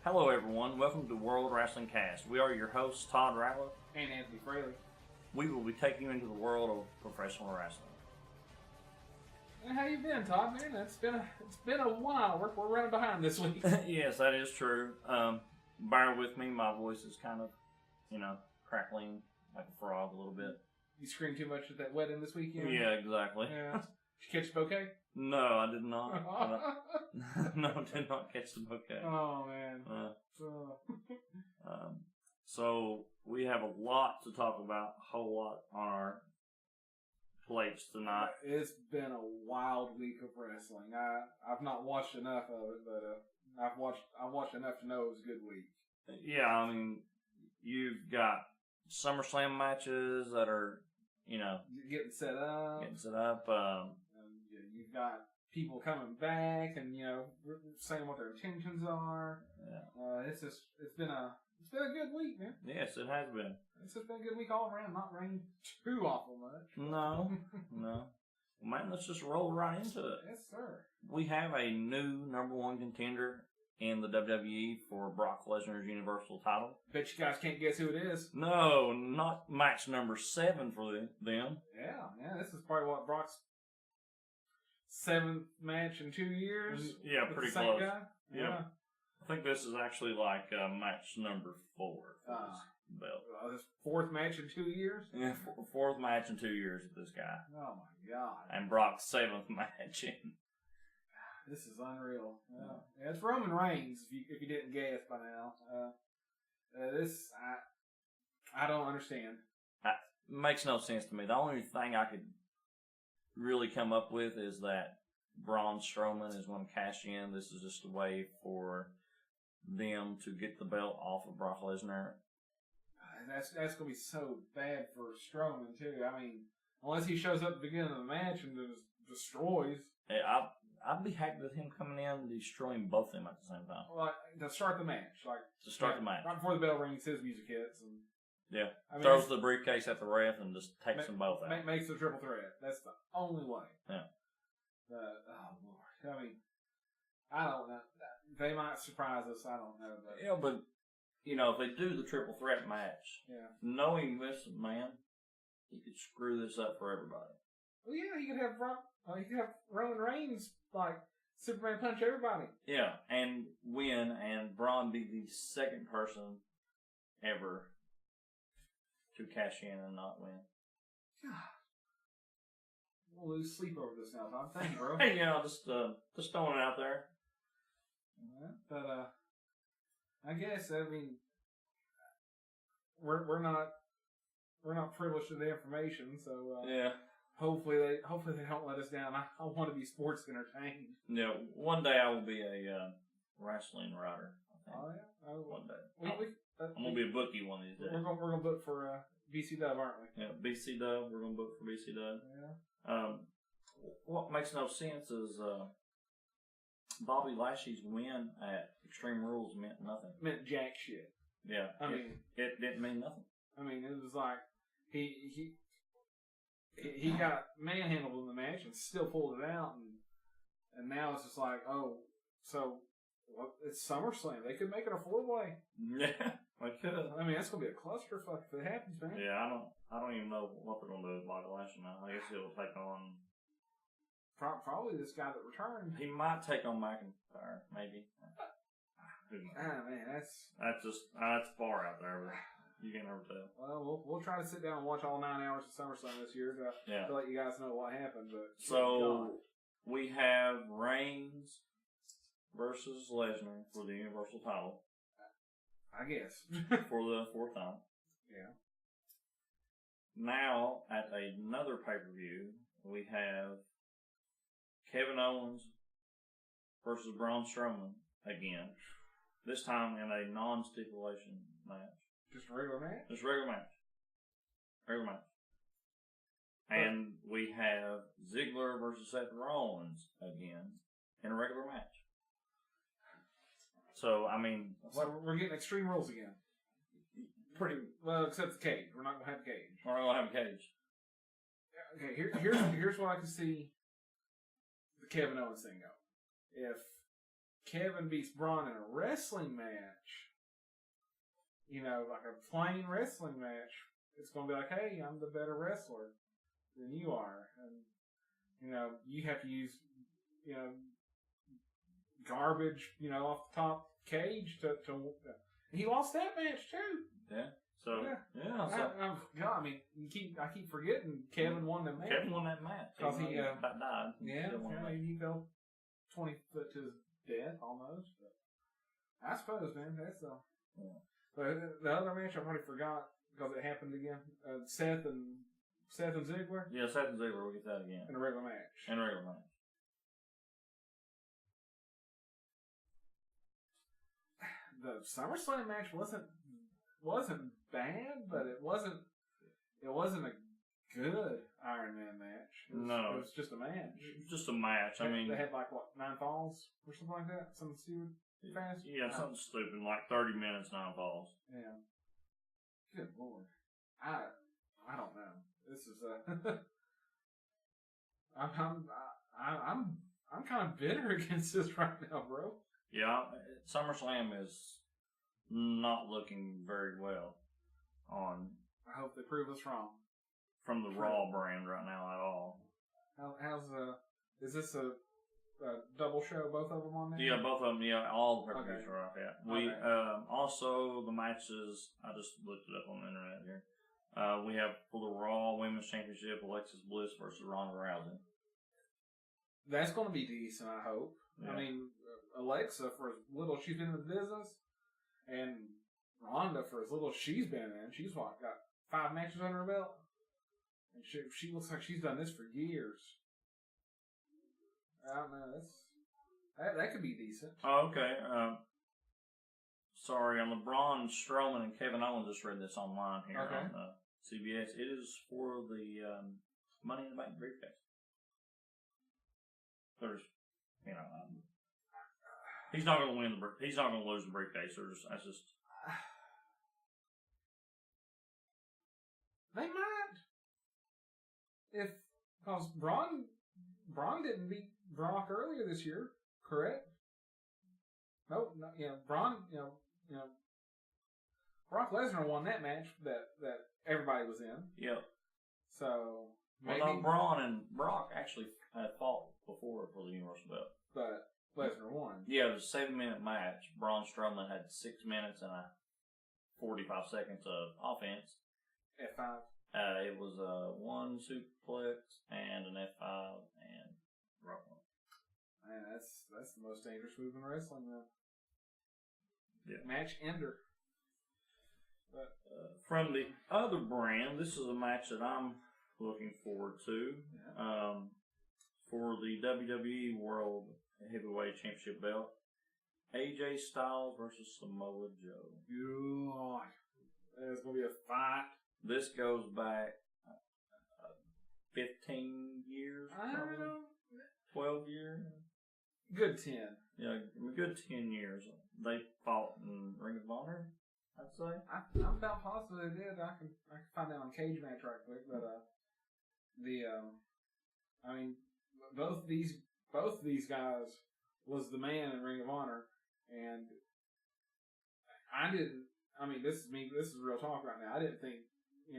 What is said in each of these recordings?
Hello, everyone. Welcome to World Wrestling Cast. We are your hosts, Todd and Anthony Fraley. We will be taking you into the world of professional wrestling. How you been, Todd? Man, it's been a while. We're running behind this week. Yes, that is true. Bear with me. My voice is kind of, crackling like a frog a little bit. You screamed too much at that wedding this weekend? Yeah, exactly. Yeah. Did you catch the bouquet? No, I did not. No, I did not catch the bouquet. Oh, man. So, we have a lot to talk about, a whole lot on our plates tonight. It's been a wild week of wrestling. I've not watched enough of it, but I've watched enough to know it was a good week. Yeah, I mean, you've got Summerslam matches that are, getting set up. You've got people coming back and saying what their intentions are. Yeah. It's been a good week, man. Yes, it has been. It's just been a good week all around. Not rained too awful much. No. Well, man, let's just roll right into it. Yes, sir. We have a new number one contender in the WWE for Brock Lesnar's Universal title. Bet you guys can't guess who it is. No, not match number 7 for them. Yeah, this is probably what Brock's 7th match in 2 years. Yeah, pretty close. Guy? Yeah. I think this is actually like match number 4 for this belt. His 4th match in 2 years? Yeah, 4th match in 2 years with this guy. Oh my God. And Brock's 7th match in. This is unreal. Yeah, it's Roman Reigns, if you didn't guess by now. I don't understand. It makes no sense to me. The only thing I could really come up with is that Braun Strowman is going to cash in. This is just a way for them to get the belt off of Brock Lesnar. That's going to be so bad for Strowman, too. I mean, unless he shows up at the beginning of the match and just destroys. Hey, I'd be happy with him coming in and destroying both of them at the same time. Like, to start the match. The match. Right before the bell rings, his music hits. And, throws the briefcase at the ref and just takes them both out. Makes the triple threat. That's the only way. Yeah. Oh, Lord. I mean, I don't know. They might surprise us. I don't know. But. Yeah, but, if they do the triple threat match, knowing this man, he could screw this up for everybody. Well, yeah, you could have Roman Reigns, Superman punch everybody. Yeah, and win, and Braun be the second person ever to cash in and not win. God. We'll lose sleep over this now, Tom. Thank you, bro. Just throwing it out there. But I guess we're not privileged to the information, so Hopefully they don't let us down. I want to be sports entertained. Yeah, one day I will be a wrestling writer. I think. Oh yeah, one day. I'm gonna be a bookie one of these days. We're gonna book for BC Dub, aren't we? Yeah, BC Dub. We're gonna book for BC Dub. Yeah. What makes no sense is Bobby Lashley's win at Extreme Rules meant nothing. Meant jack shit. Yeah, it didn't mean nothing. I mean, it was like he got manhandled in the match and still pulled it out, and now it's just like, it's SummerSlam. They could make it a 4-way. Yeah, they could. I mean, that's gonna be a clusterfuck if it happens, man. Yeah, I don't even know what they're gonna do with Bobby Lashley now. I guess he'll take on probably this guy that returned. He might take on McIntyre, maybe. Man, that's far out there. But you can never tell. Well, we'll try to sit down and watch all 9 hours of SummerSlam this year to let you guys know what happened. But so we have Reigns versus Lesnar for the Universal title. I guess for the 4th time. Yeah. Now at another pay-per-view, we have Kevin Owens versus Braun Strowman again. This time in a non-stipulation match. Just a regular match? Just a regular match. And we have Ziggler versus Seth Rollins again in a regular match. So, I mean... So we're getting Extreme Rules again. Pretty well, except the cage. We're not going to have a cage. We're not going to have a cage. Okay, here's what I can see the Kevin Owens thing go. If Kevin beats Braun in a wrestling match, like a plain wrestling match, it's going to be like, hey, I'm the better wrestler than you are. And, you have to use, garbage, off the top cage to he lost that match too. Yeah. So, yeah. I mean, I keep forgetting Kevin won that match. Kevin won that match. Because he about died. He fell 20 foot to his death almost. But I suppose, man, that's But the other match I already forgot because it happened again. Seth and Ziggler. Yeah, Seth and Ziggler. We'll get that again in a regular match. The SummerSlam match wasn't bad, but it wasn't a good Iron Man match. It was just a match. It was just a match. I mean, they had 9 falls or something like that. Something stupid. Fast. Yeah, something stupid, like 30 minutes, 9 falls. Yeah. Good Lord. I don't know. This is I'm kind of bitter against this right now, bro. Yeah, SummerSlam is not looking very well on. I hope they prove us wrong. From the Raw brand right now at all. Is this a double show? Both of them on there? Yeah, both of them. Yeah, all the pay-per-views are up. Yeah. We also the matches. I just looked it up on the internet here. We have for the Raw Women's Championship, Alexis Bliss versus Ronda Rousey. That's going to be decent, I hope. Yeah. I mean, Alexa, for as little she's been in the business, and Ronda, for as little she's been in, she's got 5 matches under her belt. And she looks like she's done this for years. I don't know. That could be decent. Oh, okay. Sorry, on the Braun Strowman and Kevin Owens, just read this online here on CBS. It is for the Money in the Bank briefcase. There's, he's not going to win he's not going to lose the briefcase. That's just. They might. Because Braun didn't beat Brock earlier this year, correct? Nope. Braun, Brock Lesnar won that match that everybody was in. Yep. So maybe Braun and Brock actually had fought before for the Universal belt, but Lesnar won. Yeah, it was a 7-minute match. Braun Strowman had 6 minutes and 45 seconds of offense. F5. It was a 1 suplex and an F5 and rock one. Man, that's the most dangerous move in wrestling, though. Yeah. Match ender. But from the other brand, this is a match that I'm looking forward to. Yeah. For the WWE World Heavyweight Championship belt, AJ Styles versus Samoa Joe. God, there's gonna be a fight. This goes back 15 years, probably. 12 years. Good 10. Yeah, a good 10 years. They fought in Ring of Honor, I'd say. I'm about positive they did. I can find that on Cage Match right quick, but I mean, both these guys was the man in Ring of Honor, and this is real talk right now. I didn't think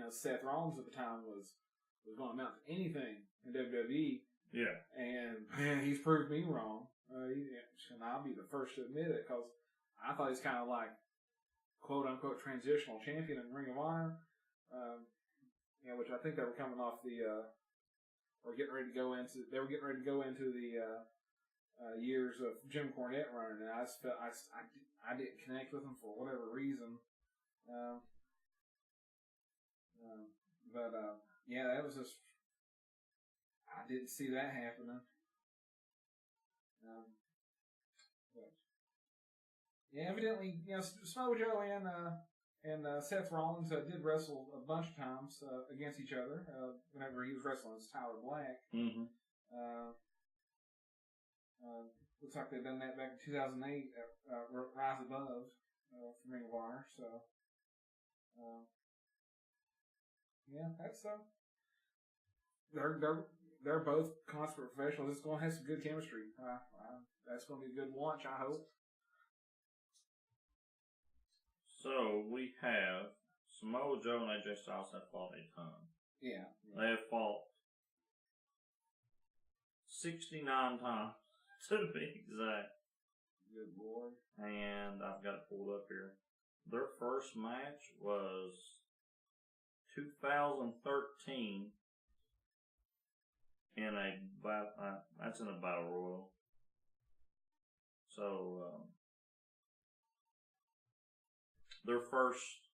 Seth Rollins at the time was going to amount to anything in WWE. Yeah. And man, he's proved me wrong. And I'll be the first to admit it, because I thought he's kind of like quote unquote transitional champion in Ring of Honor. Which I think they were coming off the they were getting ready to go into the years of Jim Cornette running, and I just felt I didn't connect with him for whatever reason. That was just, I didn't see that happening. Evidently, Samoa Joe and Seth Rollins did wrestle a bunch of times against each other. Whenever he was wrestling as Tyler Black. Mm-hmm. Looks like they've done that back in 2008 at Rise Above from Ring of Honor. So, that's they're both consummate professionals. It's going to have some good chemistry. That's going to be a good watch, I hope. So we have Samoa Joe and AJ Styles have fought a ton. Yeah. They have fought 69 times, to be exact. Good Lord. And I've got it pulled up here. Their first match was 2013 in that's in a battle royal. So their first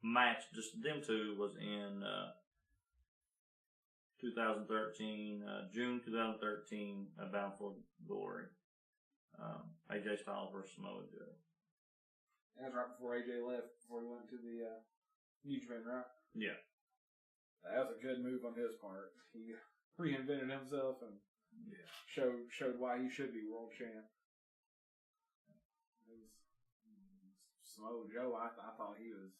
match, just them two, was in 2013, June 2013, Bound for Glory. AJ Styles versus Samoa Joe. That was right before AJ left, before he went to the New Japan, right? Yeah. That was a good move on his part. He reinvented himself and showed why he should be world champ. Samoa Joe, I thought he was.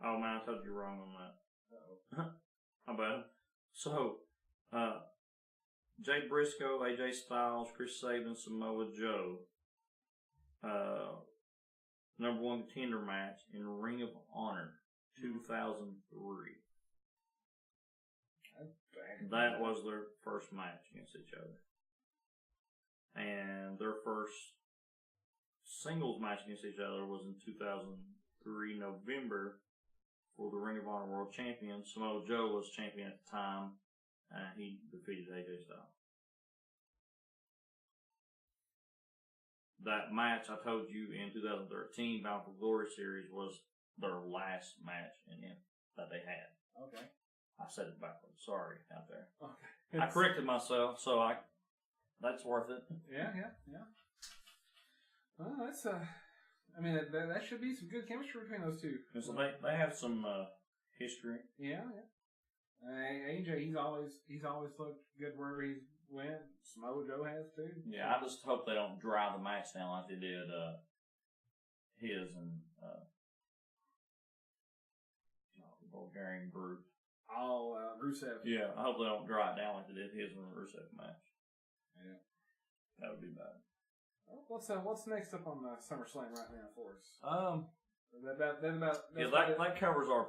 Oh man, I told you wrong on that. Uh-oh. How bad? So, Jay Briscoe, AJ Styles, Chris Sabin, Samoa Joe, number one contender match in Ring of Honor, 2003. That was their first match against each other. And their first singles match against each other was in 2003 November for the Ring of Honor World Champion. Samoa Joe was champion at the time. He defeated AJ Styles. That match I told you in 2013 Bound for Glory series was their last match that they had. Okay. I said it backwards. Sorry out there. Okay. I corrected myself, so that's worth it. Yeah. Well, that's I mean, that should be some good chemistry between those two. And so they have some history. Yeah. AJ, he's always looked good wherever he's went. Samoa Joe has too. Yeah, I just hope they don't dry the match down like they did his and the Bulgarian group. Oh, Rusev. Yeah, I hope they don't dry it down like they did his and the Rusev match. Yeah, that would be bad. What's next up on SummerSlam right now for us? That covers our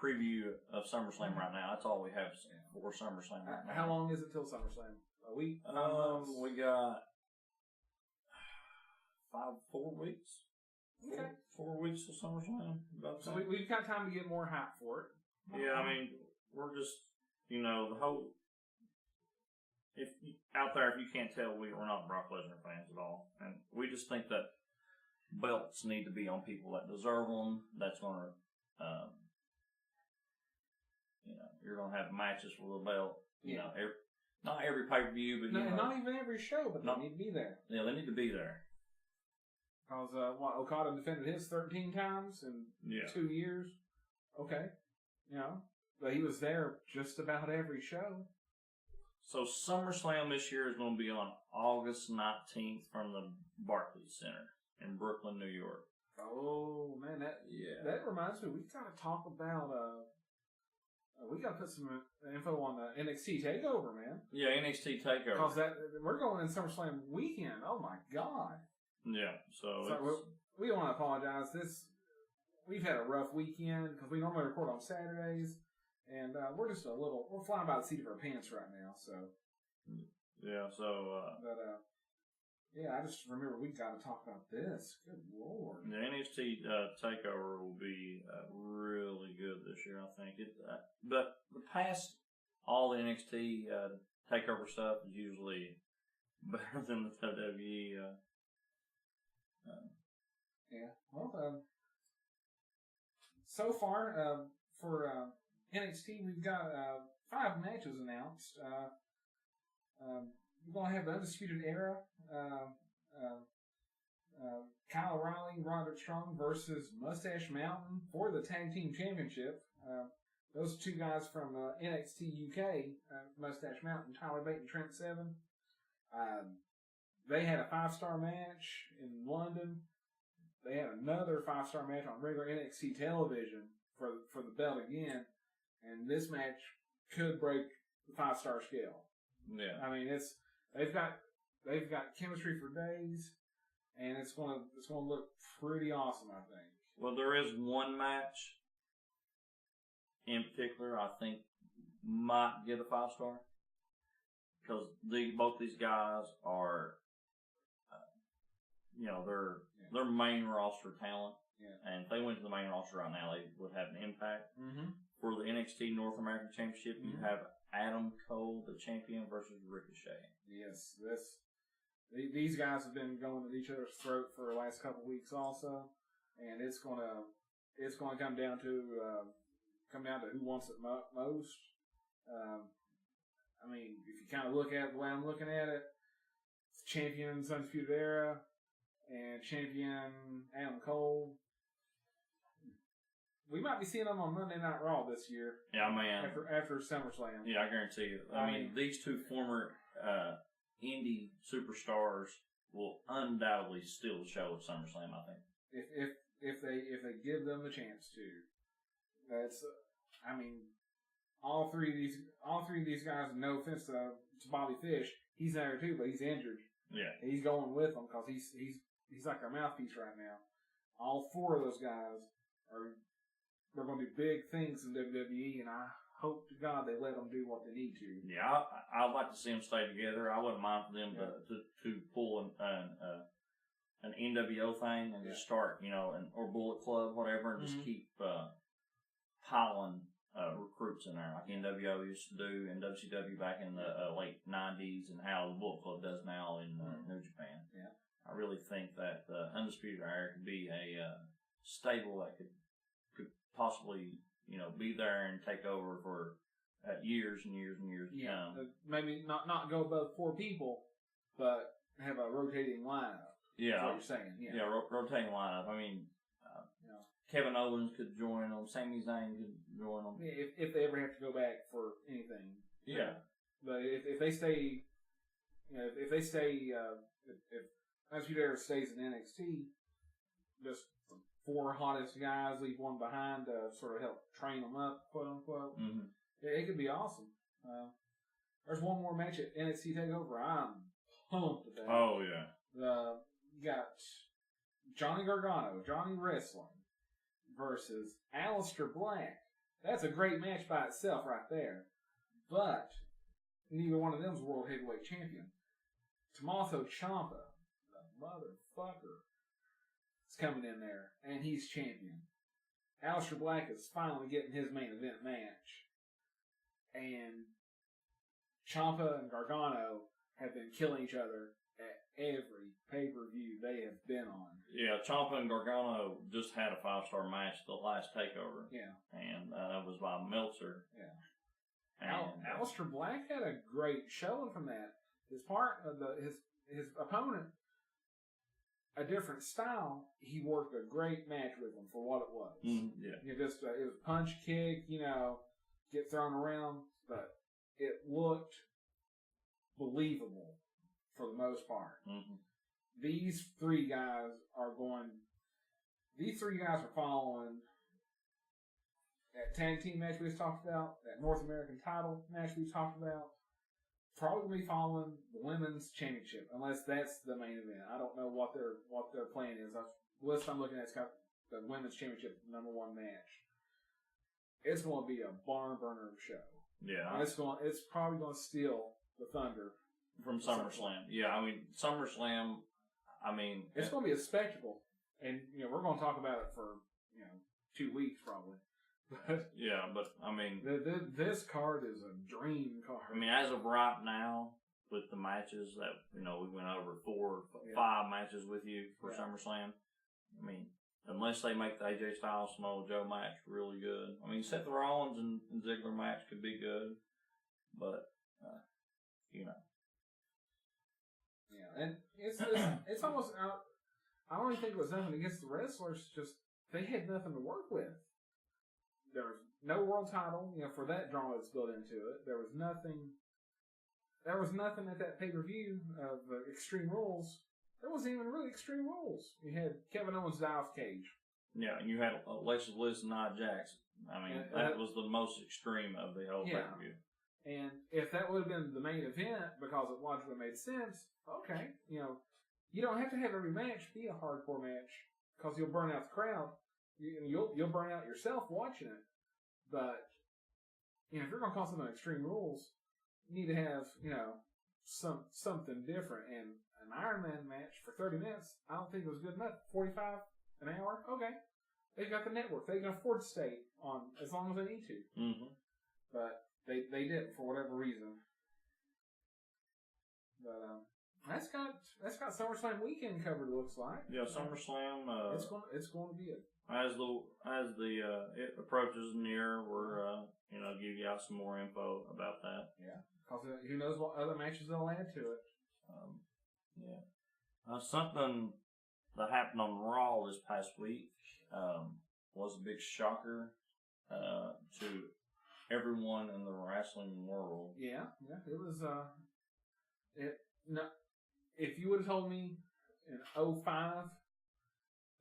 preview of SummerSlam right now. That's all we have for SummerSlam right now. How long is it till SummerSlam? A week? We got 4 weeks. Okay. 4 weeks till SummerSlam. So we've got time to get more hype for it. Yeah, I mean, we're just, the whole. If out there, if you can't tell, we're not Brock Lesnar fans at all, and we just think that belts need to be on people that deserve them. That's going to, you're going to have matches for the belt. Not every pay-per-view, but not even every show, but they need to be there. Yeah, they need to be there. Because Okada defended his 13 times in 2 years. Okay, but he was there just about every show. So SummerSlam this year is going to be on August 19th from the Barclays Center in Brooklyn, New York. Oh man, that reminds me. We got to talk about. We got to put some info on the NXT Takeover, man. Yeah, NXT Takeover. Because we're going in SummerSlam weekend. Oh my God. Yeah, so we don't want to apologize. We've had a rough weekend because we normally record on Saturdays. And we're just we're flying by the seat of our pants right now, so. Yeah, so. I just remember we got to talk about this. Good Lord. The NXT Takeover will be really good this year, I think. But the past, all the NXT Takeover stuff is usually better than the WWE. Well, so far, for NXT, we've got 5 matches announced. We're going to have the Undisputed Era, Kyle O'Reilly, Roderick Strong versus Mustache Mountain for the Tag Team Championship. Those 2 guys from NXT UK, Mustache Mountain, Tyler Bate and Trent Seven. They had a 5-star match in London. They had another 5-star match on regular NXT television for the belt again. And this match could break the 5-star scale. Yeah. I mean, they've got chemistry for days, and it's gonna look pretty awesome, I think. Well, there is one match in particular I think might get a 5-star because both these guys are, they're main roster talent. Yeah. And if they went to the main roster right now, they would have an impact. Mm-hmm. For the NXT North American Championship, you have Adam Cole, the champion, versus Ricochet. Yes, these guys have been going at each other's throat for the last couple of weeks also, and it's gonna come down to who wants it most. I mean, if you kind of look at it the way I'm looking at it, champion Undisputed Era and champion Adam Cole. We might be seeing them on Monday Night Raw this year. Yeah, man. After SummerSlam. Yeah, I guarantee you. I mean, these two former indie superstars will undoubtedly steal the show at SummerSlam, I think. If they give them the chance to. That's I mean, all three of these guys, no offense to Bobby Fish, he's there too, but he's injured. Yeah. He's going with them because he's like our mouthpiece right now. All 4 of those guys they're going to do big things in WWE, and I hope to God they let them do what they need to. Yeah, I'd like to see them stay together. I wouldn't mind for them to pull an NWO thing and just start, or Bullet Club, whatever, and just keep piling recruits in there like NWO used to do and WCW back in the late 90s and how the Bullet Club does now in New Japan. Yeah. I really think that the Undisputed Era could be a stable that could possibly, be there and take over for years and years and years to come. Maybe not go above 4 people, but have a rotating lineup. Yeah. That's what you're saying. Yeah, rotating lineup. I mean, Kevin Owens could join them. Sami Zayn could join them. If they ever have to go back for anything. Yeah. But if they stay, if Undisputed Era stays in NXT, just 4 hottest guys, leave 1 behind to sort of help train them up, quote unquote. Mm-hmm. It could be awesome. There's one more match at NXT TakeOver. I'm pumped about. Oh yeah. You got Johnny Gargano, Johnny Wrestling, versus Aleister Black. That's a great match by itself, right there. But neither one of them is world heavyweight champion. Tommaso Ciampa, the motherfucker, is coming in there, and he's champion. Aleister Black is finally getting his main event match. And Ciampa and Gargano have been killing each other at every pay-per-view they have been on. Yeah, Ciampa and Gargano just had a 5-star match the last TakeOver. Yeah. And that was by Meltzer. Yeah. And Aleister Black had a great showing from that. His opponent, a different style, he worked a great match with him for what it was. Yeah. It was punch, kick, get thrown around, but it looked believable for the most part. Mm-hmm. These three guys are following that tag team match we just talked about, that North American title match we talked about. Probably going to be following the women's championship, unless that's the main event. I don't know what their plan is. The list I'm looking at has got the women's championship #1 match. It's going to be a barn burner of a show. Yeah, and it's probably going to steal the thunder from SummerSlam. Yeah, I mean SummerSlam. I mean it's going to be a spectacle, and we're going to talk about it for 2 weeks probably. But yeah, but I mean, this card is a dream card. I mean, as of right now, with the matches that we went over 4 or 5 matches with you for SummerSlam. I mean, unless they make the AJ Styles Samoa Joe match really good. I mean, Seth Rollins and Ziggler match could be good, but Yeah, and it's almost. I don't even think it was nothing against the wrestlers. Just they had nothing to work with. There was no world title, for that drama that's built into it. There was nothing at that pay-per-view of Extreme Rules. There wasn't even really Extreme Rules. You had Kevin Owens die off cage. Yeah, and you had Alexis Bliss and Nia Jax I mean, that was the most extreme of the whole pay-per-view. And if that would have been the main event because it logically made sense, okay, you don't have to have every match be a hardcore match because you'll burn out the crowd. You'll burn out yourself watching it. But if you're going to call something Extreme Rules, you need to have something different. And an Iron Man match for 30 minutes, I don't think it was good enough. 45 an hour, okay. They've got the network. They can afford to stay on as long as they need to. Mm-hmm. But they didn't for whatever reason. But that's got SummerSlam weekend covered. It looks like. Yeah, SummerSlam. It's going to be it. As the it approaches near, we're give you out some more info about that. Yeah, because who knows what other matches they'll add to it. Something that happened on Raw this past week was a big shocker to everyone in the wrestling world. Yeah, it was. If you would have told me in 2005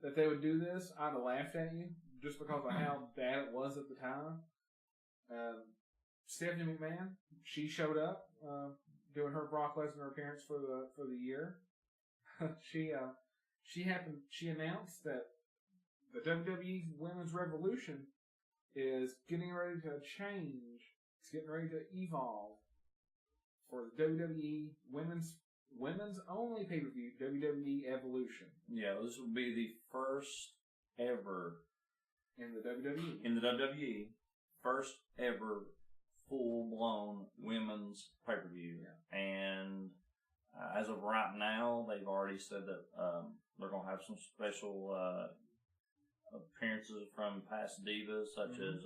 that they would do this, I'd have laughed at you just because of how bad it was at the time. Stephanie McMahon, she showed up doing her Brock Lesnar appearance for the year. She announced that the WWE Women's Revolution is getting ready to change. It's getting ready to evolve for the WWE Women's only pay-per-view, WWE Evolution. Yeah, this will be the first ever in the WWE. In the WWE, first ever full-blown women's pay-per-view. Yeah. And as of right now, they've already said that they're going to have some special appearances from past divas, such as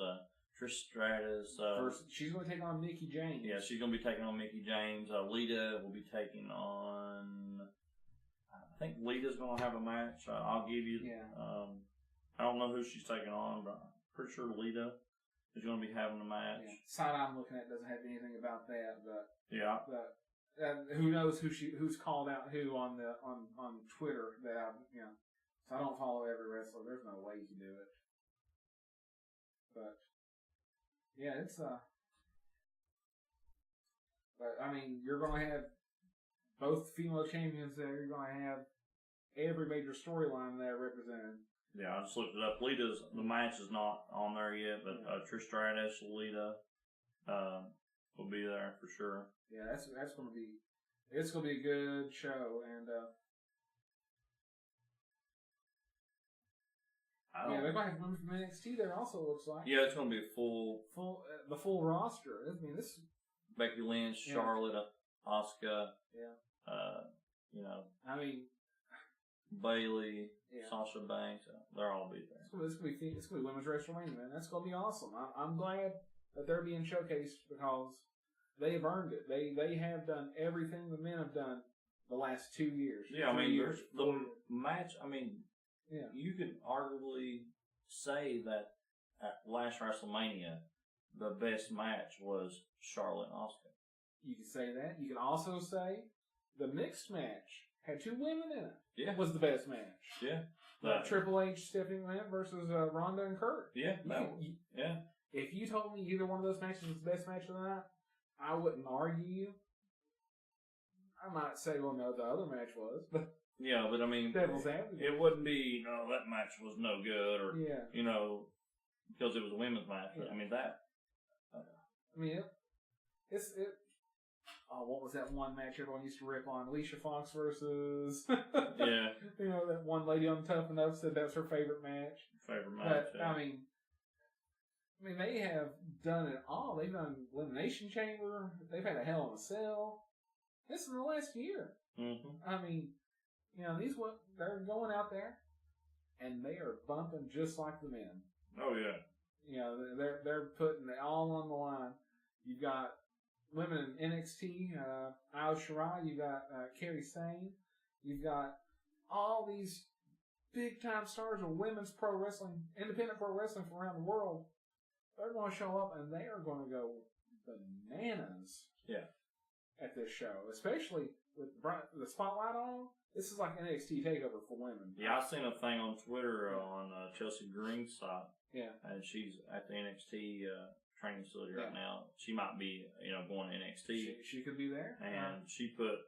Trish Stratus. First, she's going to take on Mickie James. Yeah, she's going to be taking on Mickie James. Lita will be taking on... I think Lita's going to have a match. I'll give you... Yeah. I don't know who she's taking on, but I'm pretty sure Lita is going to be having a match. Yeah. Site I'm looking at doesn't have anything about that, but... Yeah. But, who knows who's called out who on Twitter that so I don't follow every wrestler. There's no way you can do it. But yeah, it's but I mean, you're gonna have both female champions there. You're gonna have every major storyline there represented. Yeah, I just looked it up. The match is not on there yet, but Trish Stratus, Lita, will be there for sure. Yeah, it's gonna be a good show, and they're gonna have women from NXT there also. Looks like. Yeah, it's gonna be a full the full roster. I mean, this Becky Lynch, Charlotte, Asuka. Yeah. I mean, Bayley, Sasha Banks. They'll all be there. It's gonna be women's WrestleMania, man. That's gonna be awesome. I'm glad that they're being showcased because they've earned it. They have done everything the men have done the last 2 years. Yeah, I mean, the match. I mean, you could arguably say that at last WrestleMania, the best match was Charlotte and Asuka. You could say that. You can also say the mixed match had 2 women in it. Yeah, was the best match. Yeah, Triple H, Stephanie McMahon versus Ronda and Kurt. Yeah, If you told me either one of those matches was the best match of the night, I wouldn't argue you. I might say, well, no, the other match was, but yeah, but I mean, devil's advocate. It wouldn't be, that match was no good, or because it was a women's match. Yeah. I mean that. I mean, it's. What was that one match everyone used to rip on? Alicia Fox versus. Yeah. That one lady on Tough Enough said that's her favorite match. But, yeah. I mean, they have done it all. They've done Elimination Chamber. They've had a Hell in a Cell. This is in the last year. Mm-hmm. I mean, they're going out there, and they are bumping just like the men. Oh yeah. They're putting it all on the line. You've got women in NXT, Io Shirai. You've got Kairi Sane. You've got all these big time stars of women's pro wrestling, independent pro wrestling from around the world. They're going to show up and they are going to go bananas. Yeah. At this show, especially with the spotlight on. This is like NXT takeover for women. Yeah, I seen a thing on Twitter on Chelsea Green's site Yeah. And she's at the NXT training facility right now. She might be, going to NXT. She could be there. And she put,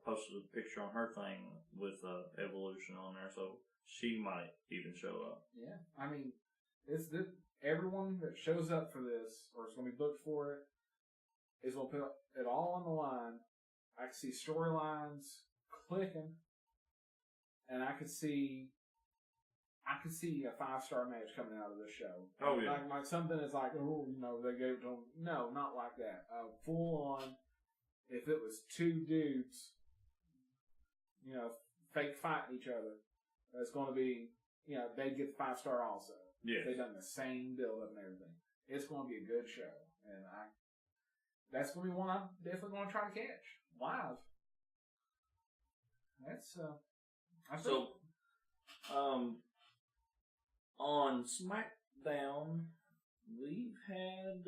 posted a picture on her thing with Evolution on there, so she might even show up. Yeah. I mean, everyone that shows up for this, or is going to be booked for it, is going to put it all on the line. I can see storylines clicking, and I could see a 5-star match coming out of this show. Oh, yeah. Like something that's like, they gave it to them. No, not like that. Full on, if it was two dudes, fake fighting each other, it's going to be, they get the 5-star also. Yeah. They've done the same build up and everything. It's going to be a good show. And that's going to be one I'm definitely going to try to catch live. On SmackDown, we've had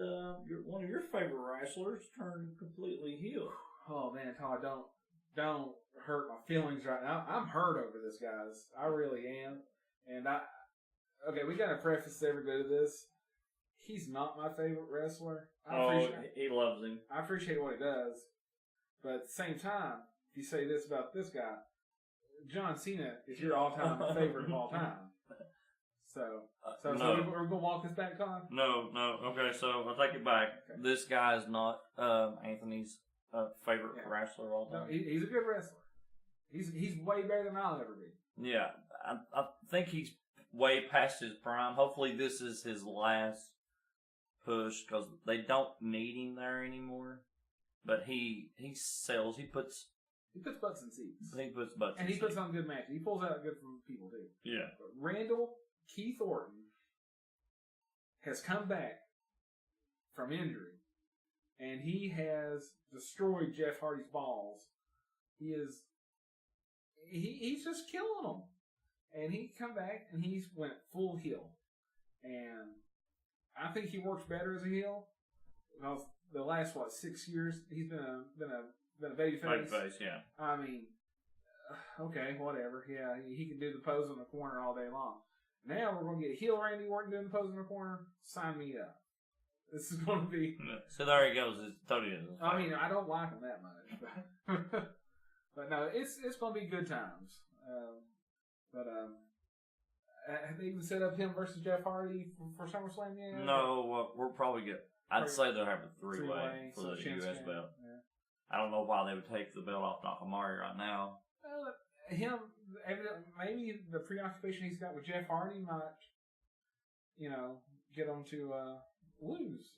one of your favorite wrestlers turn completely heel. Oh man, Todd, don't hurt my feelings right now. I'm hurt over this, guys. I really am. And we gotta preface every bit of this. He's not my favorite wrestler. He loves him. I appreciate what he does, but at the same time, if you say this about this guy, John Cena is your all-time favorite of all time. So we're going to walk this back, Todd? No. Okay, so I'll take it back. Okay. This guy is not Anthony's favorite wrestler of all time. No, he's a good wrestler. He's way better than I'll ever be. Yeah, I think he's way past his prime. Hopefully this is his last push because they don't need him there anymore. But he sells. He puts butts in seats. He puts butts and he puts on good matches. He pulls out good from people too. Yeah. But Randall Keith Orton has come back from injury, and he has destroyed Jeff Hardy's balls. He's just killing them. And he come back and he's went full heel. And I think he works better as a heel. Because the last 6 years he's been a babyface. Babyface, yeah. I mean, okay, whatever. Yeah, he can do the pose in the corner all day long. Now we're going to get heel Randy Orton doing the pose in the corner. Sign me up. This is going to be. So there he goes. It's totally. I mean, I don't like him that much, but no, it's going to be good times. Have they even set up him versus Jeff Hardy for SummerSlam yet? No, we're probably good. I'd say they'll have a three-way for the U.S. belt. Yeah. I don't know why they would take the belt off Nakamura right now. Maybe the preoccupation he's got with Jeff Hardy might, get him to lose.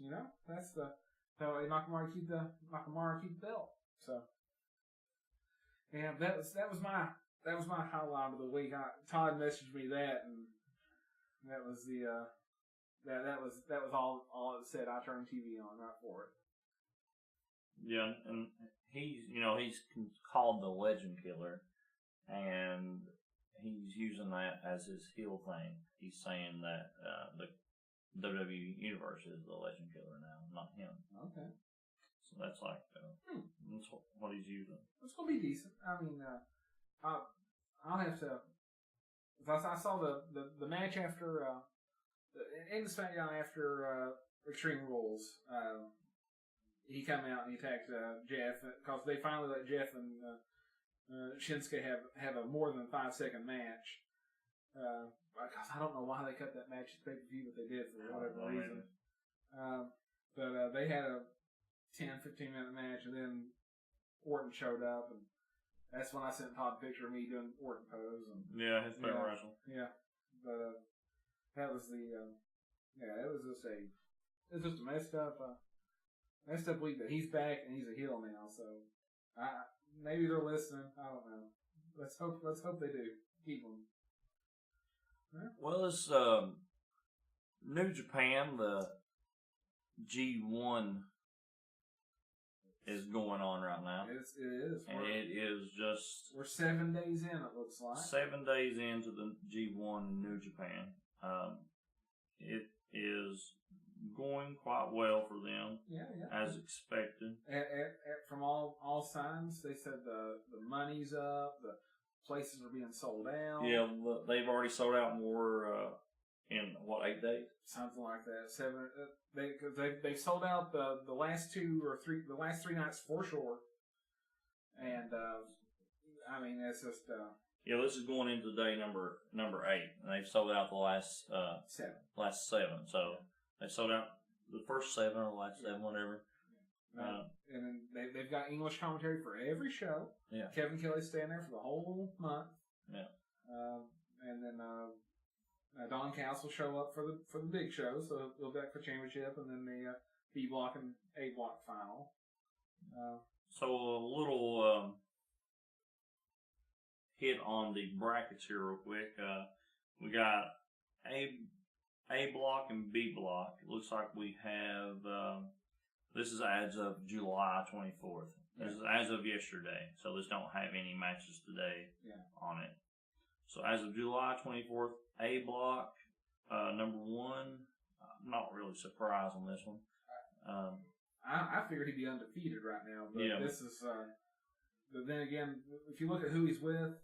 That's so Nakamura keep the belt. So, yeah, that was my highlight of the week. Todd messaged me that, and that was that was all it said. I turned TV on right for it. Yeah, and he's called the Legend Killer, and he's using that as his heel thing. He's saying that the WWE Universe is the Legend Killer now, not him. Okay. So that's that's what he's using. It's gonna be decent. I mean, I'll have to. I saw the match after in the SmackDown after Extreme Rules. He come out and he attacked Jeff because they finally let Jeff and Shinsuke have a more than 5-second match. Because I don't know why they cut that match at pay-per-view, but they did for whatever reason. But they had a 10-15 minute match, and then Orton showed up, and that's when I sent Todd a picture of me doing Orton pose. And, yeah, his favorite wrestler. Yeah, but that was the it was just a messed up week. But he's back and he's a heel now, so maybe they're listening. I don't know. Let's hope they do. Keep them. Huh? Well, it's New Japan, the G1 is going on right now. It is. And it is just... We're 7 days in, it looks like. 7 days into the G1 in New Japan. It is going quite well for them. Yeah. As expected. From all signs, they said the money's up, the places are being sold out. Yeah, they've already sold out more in what, 8 days? Something like that. 7. They sold out the last 3 nights for sure. And I mean, it's just yeah. This is going into day number 8, and they've sold out the last 7. Last 7. So they sold out the first 7 or the last 7, whatever. And then they've got English commentary for every show. Yeah. Kevin Kelly's staying there for the whole month. Yeah. And then Don Cass will show up for the big show, so he'll be back for championship, and then the B block and A block final. So a little hit on the brackets here real quick. We got A block and B block. It looks like we have. This is as of July 24th. This is as of yesterday, so this don't have any matches today on it. So as of July 24th, A block, number 1. I'm not really surprised on this one. I figured he'd be undefeated right now, but this is. But then again, if you look at who he's with,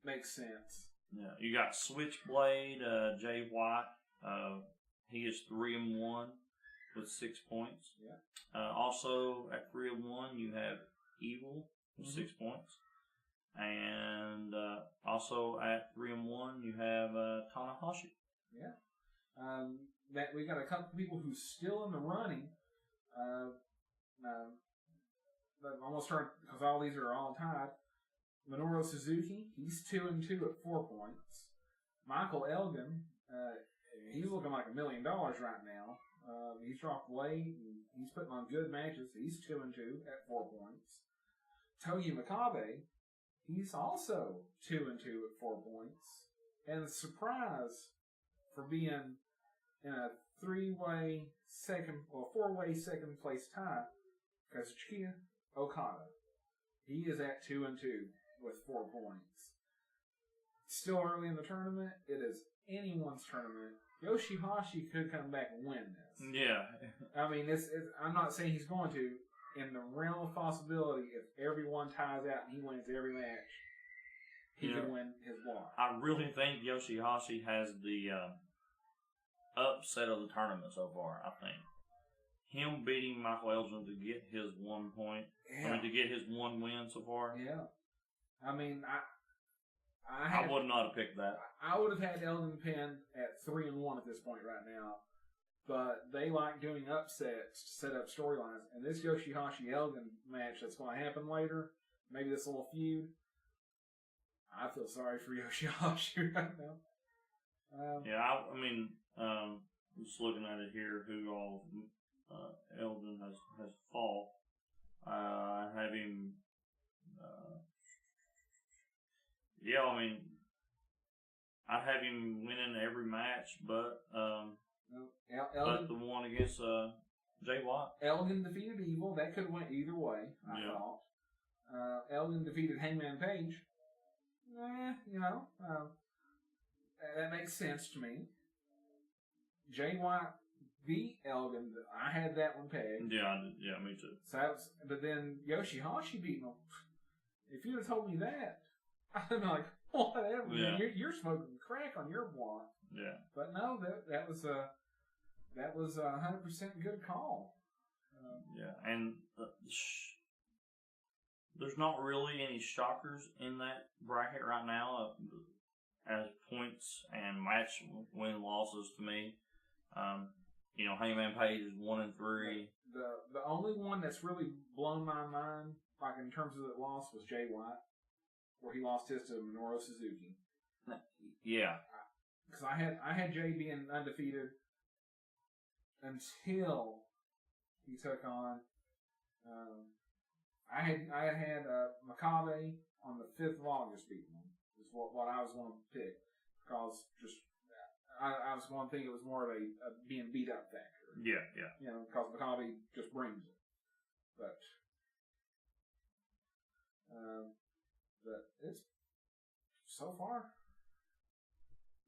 makes sense. Yeah, you got Switchblade, Jay White. He is 3-1 with 6 points. Yeah. Also at 3-1, you have Evil with 6 points. And also at 3-1, you have Tanahashi. Yeah. That we got a couple people who's still in the running. But almost started because all these are all tied. Minoru Suzuki, he's 2-2 at 4 points. Michael Elgin, he's looking like $1 million right now. He's dropped weight and he's putting on good matches. He's 2-2 at 4 points. Togi Makabe, he's also 2-2 at 4 points. And the surprise for being in a 4-way second place tie, Kazuchika Okada. He is at 2-2 with 4 points. Still early in the tournament. It is anyone's tournament. Yoshihashi could come back and win this. Yeah. I mean, I'm not saying he's going to. In the realm of possibility, if everyone ties out and he wins every match, he can win his block. I really think Yoshihashi has the upset of the tournament so far, I think. Him beating Michael Elgin to get his 1 point. Yeah. I mean, to get his 1 win so far. Yeah. I mean, I would not have picked that. I would have had Elgin pinned at 3-1 at this point right now. But they like doing upsets to set up storylines. And this Yoshihashi-Elgin match that's going to happen later, maybe this little feud, I feel sorry for Yoshihashi right now. I mean, just looking at it here, who all Elgin has fought. I have him. I mean, I have him winning every match, but but the one against Jay White. Elgin defeated Evil. That could have went either way, I thought. Elgin defeated Hangman Page. That makes sense to me. Jay White beat Elgin. I had that one pegged. Yeah, me too. So but then Yoshihashi beat him. If you'd have told me that, I'd been like, whatever. Yeah. You're smoking crack on your block. Yeah. But no, that was a 100% good call. And there's not really any shockers in that bracket right now as points and match win losses to me. Hangman Page is 1-3. The only one that's really blown my mind, like in terms of the loss, was Jay White, where he lost his to Minoru Suzuki. Yeah. Because I had Jay being undefeated until he took on. I had Makabe on the 5th of August beating him. Is what I was going to pick, because I was going to think it was more of a being beat up factor. Yeah. Because Makabe just brings it. But it's so far.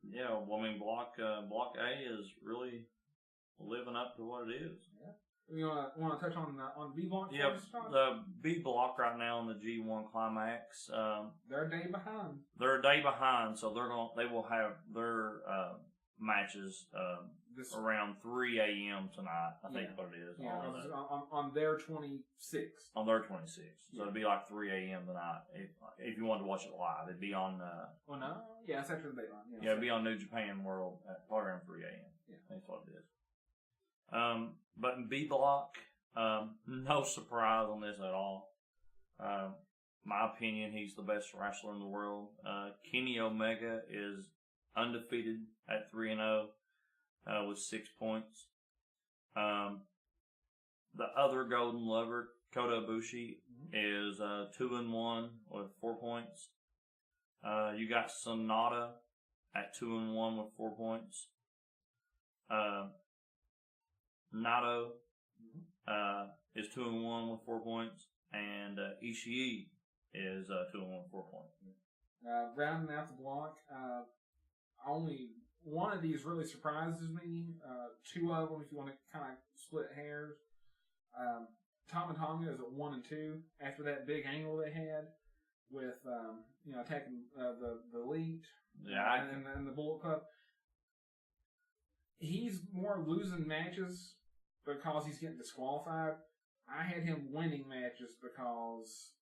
Yeah, well, I mean, Block A is really living up to what it is. Yeah. You want to touch on B block? Yeah, the B block right now in the G1 Climax. They're a day behind. They're a day behind, so they will have their matches around 3 a.m. tonight. I think what it is. Yeah, on their 26th. On their 26th. So it'd be like 3 a.m. tonight if you wanted to watch it live. It'd be on. Well, no. Yeah, it's after the Dateline. Yeah, it'd be on New Japan World at probably around 3 a.m. Yeah. That's what it is. But in B Block, no surprise on this at all. My opinion, he's the best wrestler in the world. Kenny Omega is undefeated at 3-0 with 6 points. The other Golden Lover, Kota Ibushi, is 2-1 with 4 points. You got Sonata at 2-1 with 4 points. Nato is 2-1 with 4 points, and Ishii is 2-1 with 4 points. Rounding out the block, only one of these really surprises me. Two of them, if you want to kind of split hairs. Tama Tonga is at 1-2 after that big angle they had with attacking the Elite and the Bullet Club. He's more losing matches because he's getting disqualified. I had him winning matches because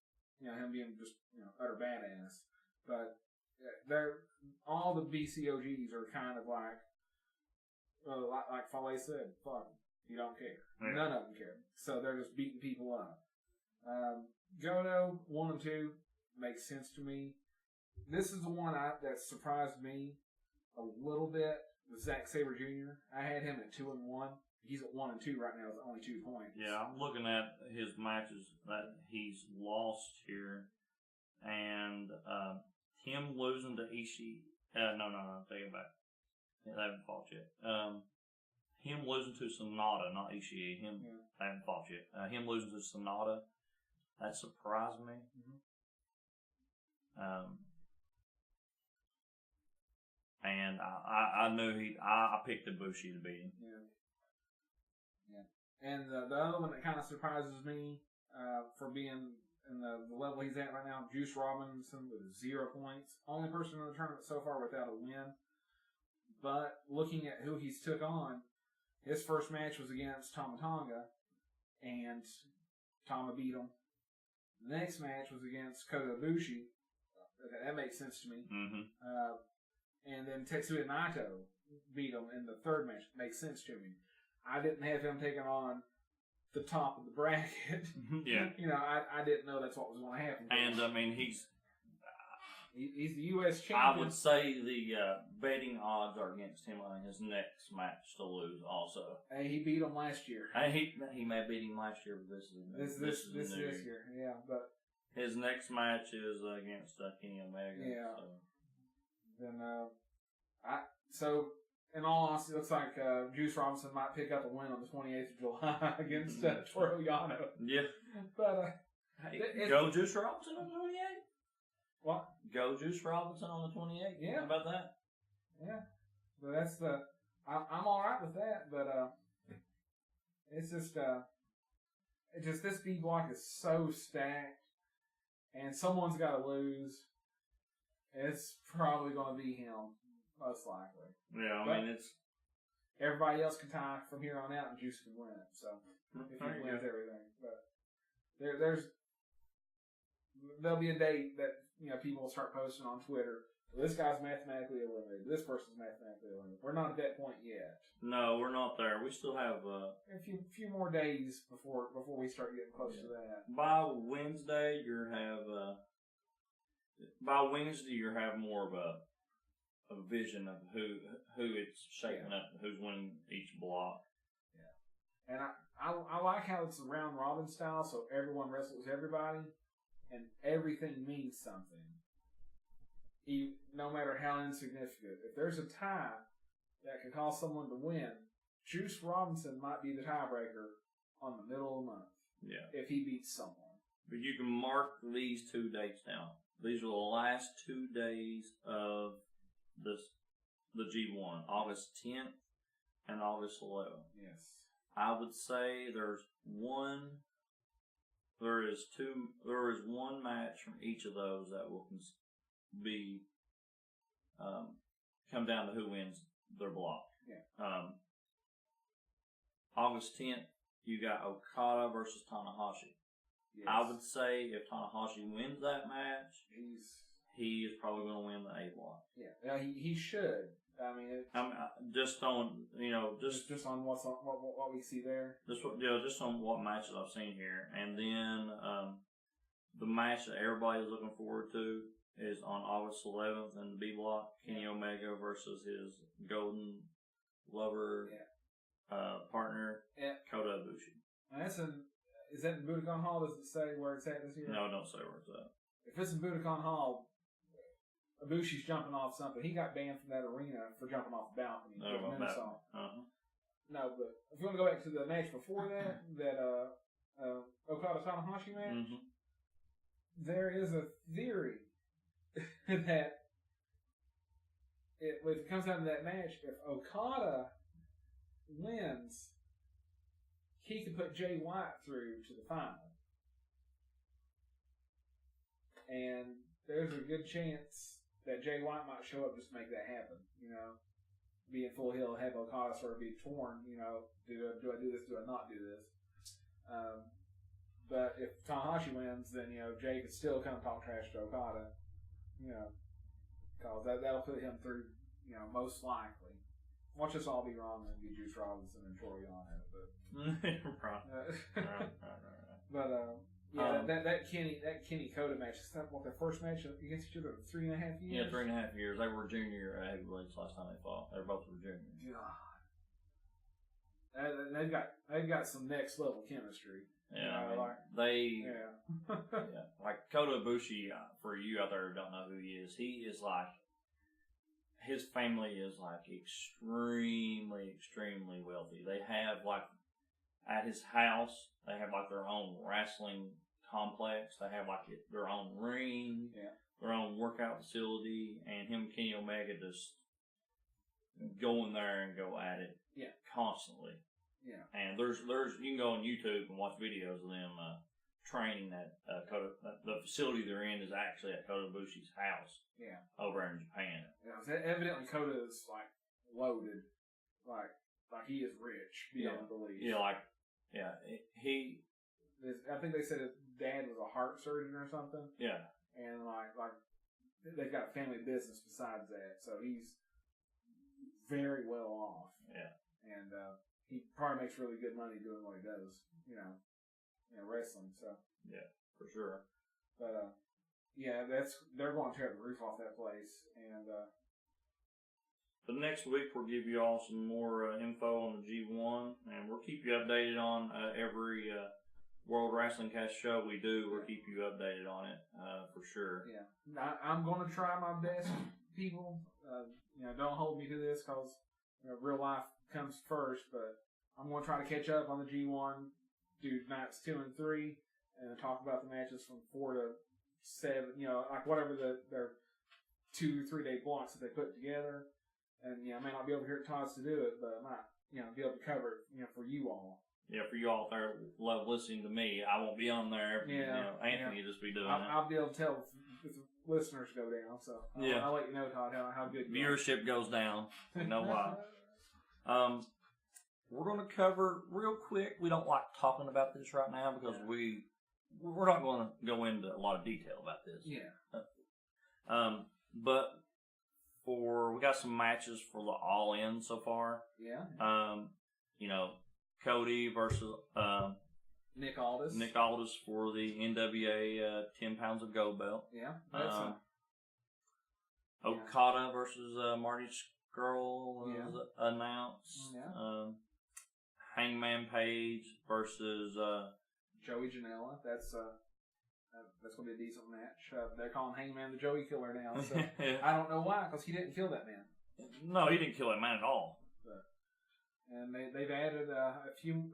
him being just utter badass. But all the BCOGs are kind of like Fale said, fuck, you don't care. Yeah. None of them care. So they're just beating people up. Goto, 1-2, makes sense to me. This is the one that surprised me a little bit, with Zack Sabre Jr. I had him at 2-1. He's at 1-2 right now with only 2 points. Yeah, I'm looking at his matches that he's lost here, and him losing to Ishii. No, take it back. I haven't fought yet. Him losing to Sonata, not Ishii. I haven't fought yet. Him losing to Sonata, that surprised me. And I knew I picked Ibushi to beat him. Yeah. And the other one that kind of surprises me for being in the level he's at right now, Juice Robinson with 0 points. Only person in the tournament so far without a win. But looking at who he's took on, his first match was against Tama Tonga, and Tama beat him. The next match was against Kota Ibushi. That makes sense to me. And then Tetsuya Naito beat him in the third match. Makes sense to me. I didn't have him taking on the top of the bracket. Yeah. I didn't know that's what was going to happen. And, I mean, he's the U.S. champion. I would say the betting odds are against him on his next match to lose also. Hey, he beat him last year. He may have beat him last year, but this is this year. Yeah, but his next match is against Kenny Omega. Yeah. So. In all honesty, it looks like Juice Robinson might pick up a win on the 28th of July against Toru Yano. Yeah. But go Juice Robinson on the 28th? What? Go Juice Robinson on the 28th? Yeah. How about that? Yeah. But that's I'm all right with that, but it's just this B block is so stacked, and someone's got to lose. It's probably going to be him. Most likely. Yeah, I mean, it's... Everybody else can tie from here on out, and Juice can win it. So, if he wins everything. But there'll be a date that people will start posting on Twitter. Well, this guy's mathematically eliminated. This person's mathematically eliminated. We're not at that point yet. No, we're not there. We still have a few more days before we start getting close to that. By Wednesday, you have more of a vision of who it's shaping up, who's winning each block. Yeah, and I like how it's a round robin style, so everyone wrestles everybody, and everything means something. No matter how insignificant. If there's a tie that can cause someone to win, Juice Robinson might be the tiebreaker on the middle of the month. Yeah, if he beats someone. But you can mark these 2 dates down. These are the last 2 days of the G1, August 10th and August 11th. Yes. I would say there is one match from each of those that will be come down to who wins their block. Yeah. August 10th, you got Okada versus Tanahashi. Yes. I would say if Tanahashi wins that match, he is probably going to win the A block. Yeah, he should. I mean, just on just on what we see there. Just on what matches I've seen here, and then the match that everybody is looking forward to is on August 11th in the B block. Kenny Omega versus his golden lover partner, Kota Ibushi. And is that in Budokan Hall? Does it say where it's at this year? No, don't say where it's at. If it's in Budokan Hall, Ibushi's jumping off something. He got banned from that arena for jumping off the balcony. No, but if you want to go back to the match before that Okada Tanahashi match, there is a theory that if it comes down to that match, if Okada wins, he could put Jay White through to the final. And there's a good chance that Jay White might show up just to make that happen, be in full heel, have Okada sort of be torn, do I do this, do I not do this? But if Tanahashi wins, then, Jay could still come talk trash to Okada, because that'll put him through, most likely. Watch us all be wrong and be Juice Robinson and Troy on it, but. Right. That Kenny Kota match, is that what their first match against each other 3.5 years? Yeah, 3.5 years. They were junior heavyweights last time they fought. They both were juniors. God. They've got some next level chemistry. Yeah, like Kota Ibushi, for you out there who don't know who he is like, his family is like extremely, extremely wealthy. They have like, at his house, they have like their own wrestling complex. They have like their own ring, their own workout facility, and him and Kenny Omega just go in there and go at it constantly. Yeah. And there's you can go on YouTube and watch videos of them training that the facility they're in is actually at Kota Ibushi's house. Yeah. Over in Japan. Yeah. Evidently Kota is like loaded, like he is rich beyond belief. Yeah, he. I think they said his dad was a heart surgeon or something. Yeah. And like they've got family business besides that, so he's very well off. Yeah. And he probably makes really good money doing what he does, wrestling. So. Yeah, for sure. But they're going to tear the roof off that place, and. But next week we'll give you all some more info on the G1, and we'll keep you updated on every World Wrestling Cast show we do. We'll keep you updated on it for sure. Yeah, I'm going to try my best, people. Don't hold me to this because real life comes first. But I'm going to try to catch up on the G1, do nights 2 and 3, and talk about the matches from 4 to 7. Like whatever their 2 or 3 day blocks that they put together. And, I may not be able to hear Todd's to do it, but I might, be able to cover it, for you all. Yeah, for you all there love listening to me. I won't be on there. Anthony will just be doing it. I'll be able to tell if the listeners go down. So I'll let you know, Todd, how good you viewership goes down. You know why. We're going to cover real quick. We don't like talking about this right now because we're not going to go into a lot of detail about this. Yeah. But we got some matches for the All In so far. Yeah. Cody versus Nick Aldis. Nick Aldis for the NWA 10 pounds of gold belt. Yeah. Okada versus Marty Scurll was announced. Yeah. Hangman Page versus Joey Janela. That's going to be a decent match. They're calling Hangman the Joey Killer now. So I don't know why, because he didn't kill that man. No, he didn't kill that man at all. And they've added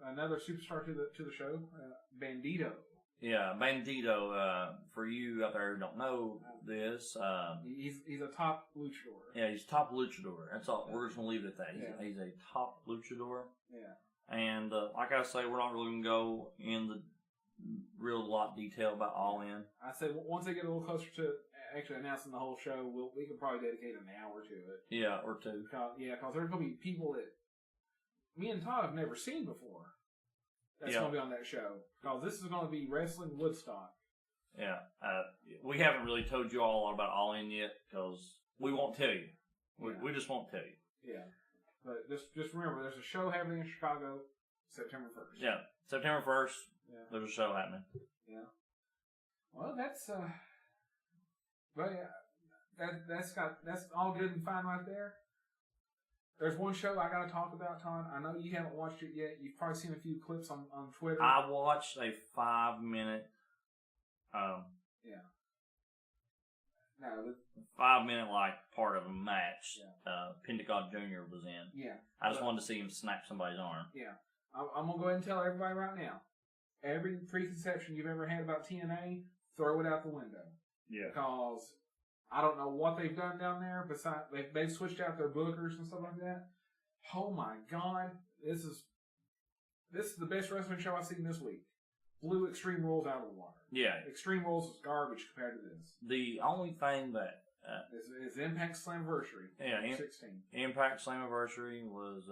another superstar to the show, Bandito. Yeah, Bandito. For you out there who don't know this, he's a top luchador. Yeah, he's top luchador. That's all. We're just gonna leave it at that. He's a top luchador. Yeah. And like I say, we're not really gonna go in the real lot of detail about All In. I say once they get a little closer to actually announcing the whole show, we can probably dedicate an hour to it. Yeah, or two. Because there's going to be people that me and Todd have never seen before. That's going to be on that show. Because this is going to be Wrestling Woodstock. Yeah. We haven't really told you all about All In yet because we won't tell you. We just won't tell you. Yeah. But just remember, there's a show happening in Chicago September 1st. Yeah. September 1st, there's a show happening. Yeah. Well, that's that's all good and fine right there. There's one show I got to talk about, Todd. I know you haven't watched it yet. You've probably seen a few clips on Twitter. I watched a 5-minute. No, 5-minute part of a match. Pentagon Jr. was in. Yeah. I just wanted to see him snap somebody's arm. Yeah. I'm gonna go ahead and tell everybody right now. Every preconception you've ever had about TNA, throw it out the window. Yeah. Because I don't know what they've done down there. Besides, they've switched out their bookers and stuff like that. Oh my God, this is the best wrestling show I've seen this week. Blew Extreme Rules out of the water. Yeah. Extreme Rules is garbage compared to this. The only thing that is Impact Slamiversary. Yeah, 16. Impact Slamiversary was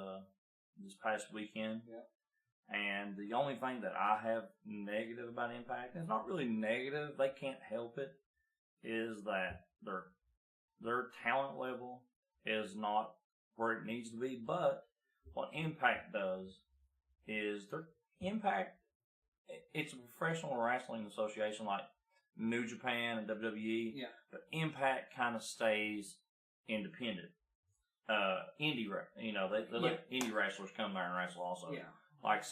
this past weekend. Yeah. And the only thing that I have negative about Impact, and it's not really negative, they can't help it, is that their talent level is not where it needs to be. But what Impact does is their Impact, it's a professional wrestling association like New Japan and WWE. Yeah. But Impact kind of stays independent. Indie, they let indie wrestlers come there and wrestle also. Yeah. Like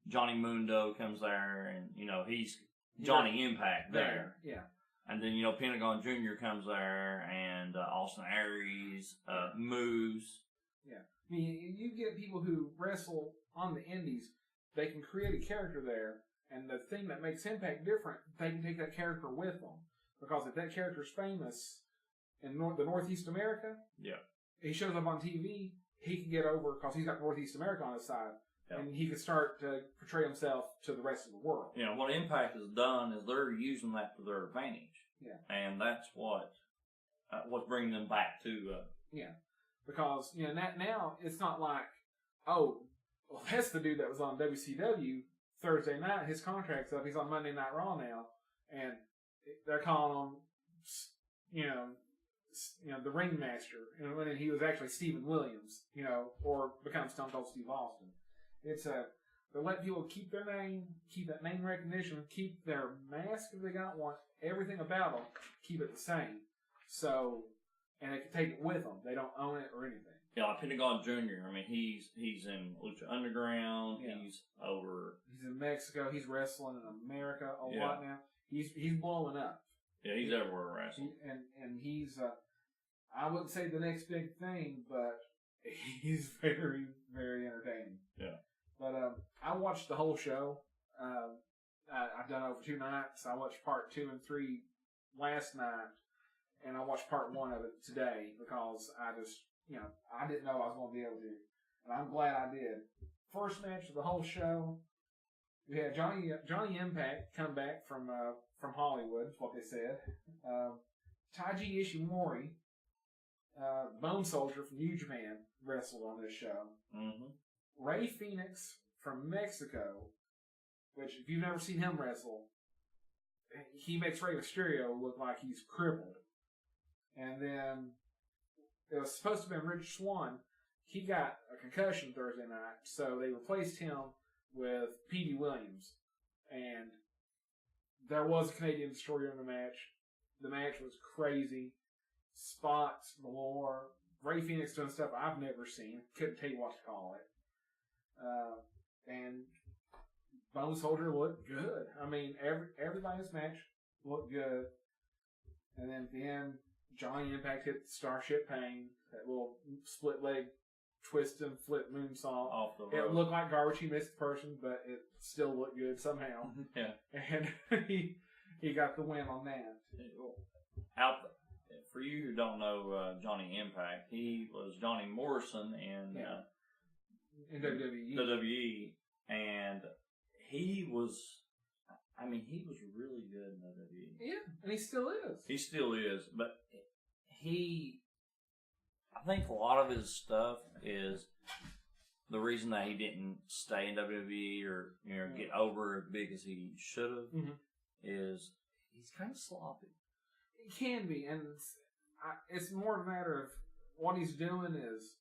Johnny Mundo comes there, and he's Johnny Impact there. Yeah. And then Pentagon Jr. comes there, and Austin Aries, Moose. Yeah, I mean, you get people who wrestle on the indies. They can create a character there, and the thing that makes Impact different, they can take that character with them. Because if that character's famous in the Northeast America, he shows up on TV. He can get over because he's got Northeast America on his side, and he can start to portray himself to the rest of the world. What Impact has done is they're using that to their advantage. Yeah, and that's what's bringing them back to. Because now it's not like that's the dude that was on WCW Thursday night. His contract's up. He's on Monday Night Raw now, and they're calling him, the Ringmaster, and he was actually Steven Williams, or become Stone Cold Steve Austin. It's they let people keep their name, keep that name recognition, keep their mask if they got one, everything about them, keep it the same. So, and they can take it with them. They don't own it or anything. Yeah, like Pentagon Jr. I mean, he's in Lucha Underground. Yeah. He's in Mexico. He's wrestling in America a lot now. He's blowing up. Yeah, he's everywhere wrestling. And he's I wouldn't say the next big thing, but he's very, very entertaining. Yeah. But I watched the whole show. I've done it over 2 nights. I watched part 2 and 3 last night, and I watched part 1 of it today because I just, I didn't know I was going to be able to. And I'm glad I did. First match of the whole show, we had Johnny Impact come back from Hollywood, is what they said. Taiji Ishimori, Bone Soldier from New Japan, wrestled on this show. Mm-hmm. Ray Phoenix from Mexico, which if you've never seen him wrestle, he makes Rey Mysterio look like he's crippled. And then it was supposed to have been Rich Swann. He got a concussion Thursday night, so they replaced him with Petey Williams. And there was a Canadian Destroyer in the match. The match was crazy. Spots galore. Ray Phoenix doing stuff I've never seen. Couldn't tell you what to call it. And Bone Soldier looked good. I mean, everybody in this match looked good. And then at the end, Johnny Impact hit Starship Pain, that little split leg twist and flip moonsault. Off the rope. It looked like garbage. He missed the person, but it still looked good somehow. Yeah. And he got the win on that. For you who don't know Johnny Impact, he was Johnny Morrison in WWE. WWE, and he was really good in WWE. Yeah, and he still is. He still is, but I think a lot of his stuff is the reason that he didn't stay in WWE or get over as big as he should have is he's kind of sloppy. He can be, and it's more of a matter of what he's doing is,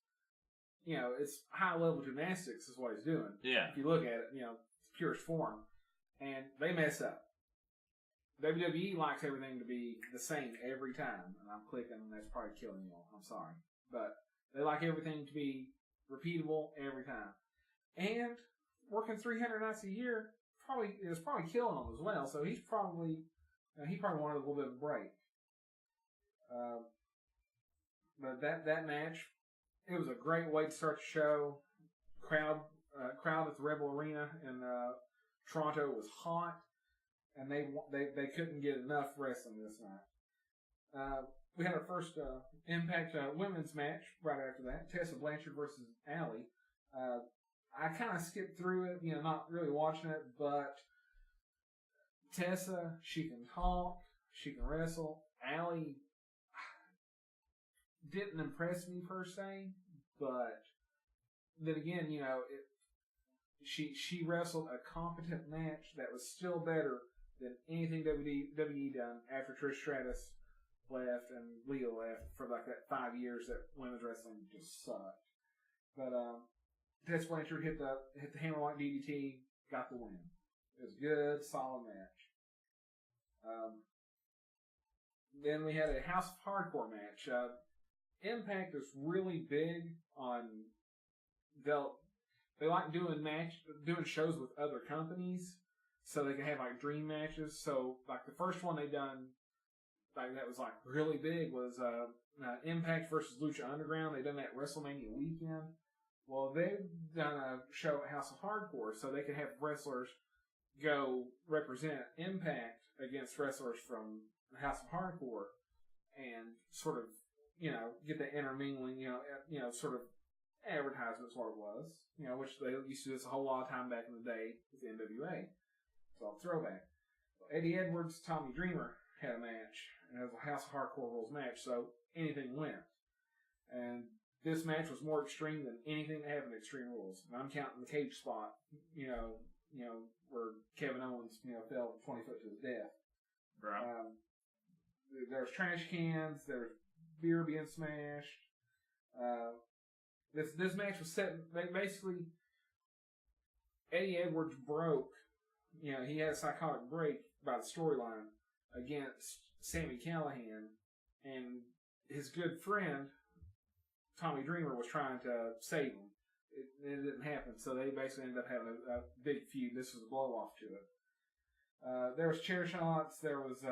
it's high level gymnastics is what he's doing. Yeah. If you look at it, it's purest form, and they mess up. WWE likes everything to be the same every time, and I'm clicking, and that's probably killing you all. I'm sorry, but they like everything to be repeatable every time, and working 300 nights a year is probably killing him as well. So he probably wanted a little bit of a break. But that match, it was a great way to start the show. Crowd at the Rebel Arena in Toronto was hot, and they couldn't get enough wrestling this night. We had our first Impact women's match right after that. Tessa Blanchard versus Allie. I kind of skipped through it, not really watching it, but Tessa, she can talk, she can wrestle. Allie didn't impress me per se, but then again, she wrestled a competent match that was still better than anything WWE done after Trish Stratus left and Leah left for like that 5 years that women's wrestling just sucked. But Tess Blanchard hit the hammerlock DDT, got the win. It was a good, solid match. Then we had a House of Hardcore match. Impact is really big on they like doing shows with other companies so they can have like dream matches. So like the first one they done that was like really big was Impact versus Lucha Underground. They done that WrestleMania weekend. Well, they've done a show at House of Hardcore so they can have wrestlers go represent Impact against wrestlers from House of Hardcore and sort of get that intermingling, sort of advertisements what it was, which they used to do this a whole lot of time back in the day with the NWA. So throwback. Eddie Edwards, Tommy Dreamer had a match, and it was a House of Hardcore Rules match, so anything went. And this match was more extreme than anything that happened in Extreme Rules. And I'm counting the cage spot, where Kevin Owens, fell 20 foot to his death. Right. There's trash cans, there's beer being smashed. This match was set. Basically, Eddie Edwards broke. He had a psychotic break by the storyline against Sami Callihan, and his good friend Tommy Dreamer was trying to save him. It didn't happen, so they basically ended up having a big feud. This was a blow off to it. There was chair shots. There was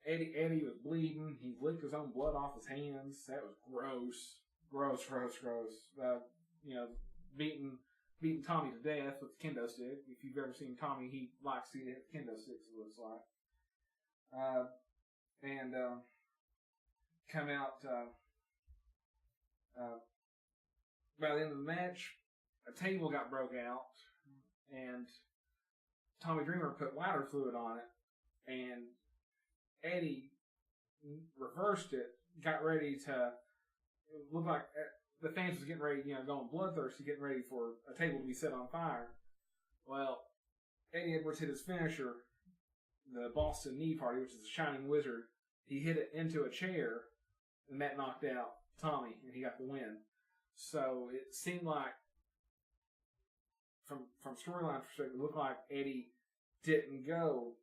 Eddie was bleeding. He licked his own blood off his hands. That was gross. Beating Tommy to death with the kendo stick. If you've ever seen Tommy, he likes to hit kendo sticks, it looks like. Come out by the end of the match, a table got broke out, and Tommy Dreamer put lighter fluid on it, and Eddie reversed it, got ready to look like the fans was getting ready, going bloodthirsty, getting ready for a table to be set on fire. Well, Eddie Edwards hit his finisher, the Boston Knee Party, which is the Shining Wizard. He hit it into a chair, and that knocked out Tommy, and he got the win. So it seemed like, from storyline perspective, it looked like Eddie didn't go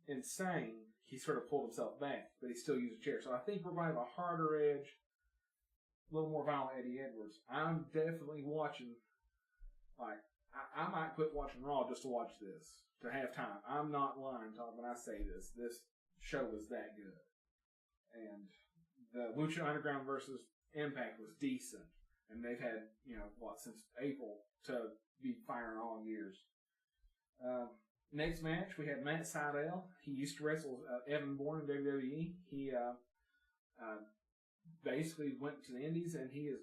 insane. He sort of pulled himself back, but he still used a chair. So I think we're going to have a harder edge, a little more violent Eddie Edwards. I'm definitely watching, I might quit watching Raw just to watch this, to have time. I'm not lying, Todd, when I say this. This show was that good. And the Lucha Underground versus Impact was decent. And they've had, since April to be firing all gears. Next match, we had Matt Sydal. He used to wrestle Evan Bourne in WWE. He basically went to the Indies, and he has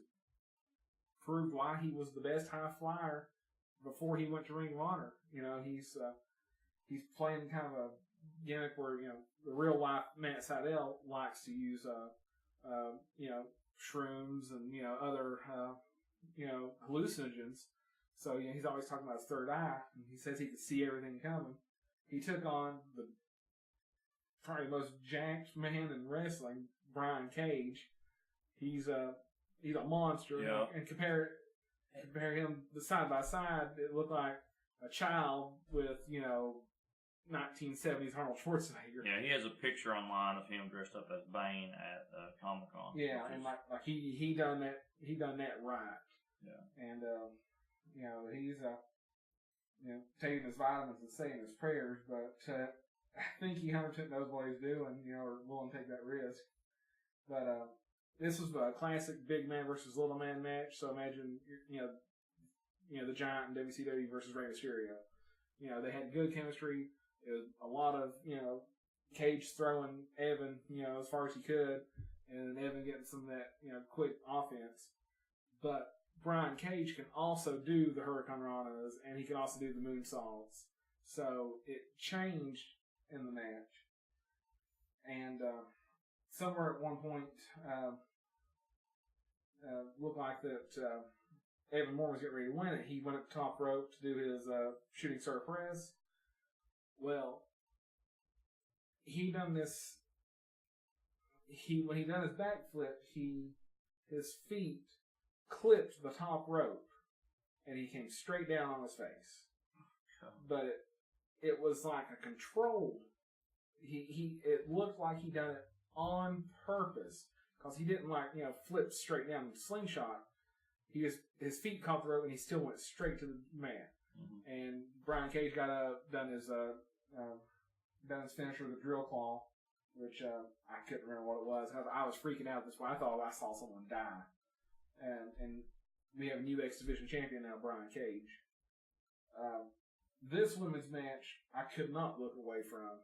proved why he was the best high flyer before he went to Ring of Honor. He's playing kind of a gimmick where, the real life Matt Sydal likes to use, shrooms and, other, hallucinogens. So, he's always talking about his third eye, and he says he could see everything coming. He took on probably the most jacked man in wrestling, Brian Cage. He's a monster. Yeah. And compare him side by side, it looked like a child with, 1970s Arnold Schwarzenegger. Yeah, he has a picture online of him dressed up as Bane at Comic-Con. Yeah, and like he done that right. Yeah. And he's taking his vitamins and saying his prayers, but I think he 100% knows what he's doing, or willing to take that risk. But this was a classic big man versus little man match. So imagine the Giant in WCW versus Rey Mysterio. They had good chemistry. It was a lot of Cage throwing Evan as far as he could, and Evan getting some of that quick offense. But Brian Cage can also do the Hurricane Ranas, and he can also do the moonsaults. So it changed in the match. And somewhere at one point, looked like that Evan Moore was getting ready to win it. He went up top rope to do his shooting star press. Well, he done this. When he done his backflip, his feet clipped the top rope, and he came straight down on his face. But it was like a controlled. It looked like he done it on purpose, because he didn't flip straight down and slingshot. His feet caught the rope, and he still went straight to the mat. Mm-hmm. And Brian Cage got done his finisher with a drill claw, which I couldn't remember what it was. I was freaking out this way. I thought I saw someone die. And we have a new X Division champion now, Brian Cage. This women's match, I could not look away from.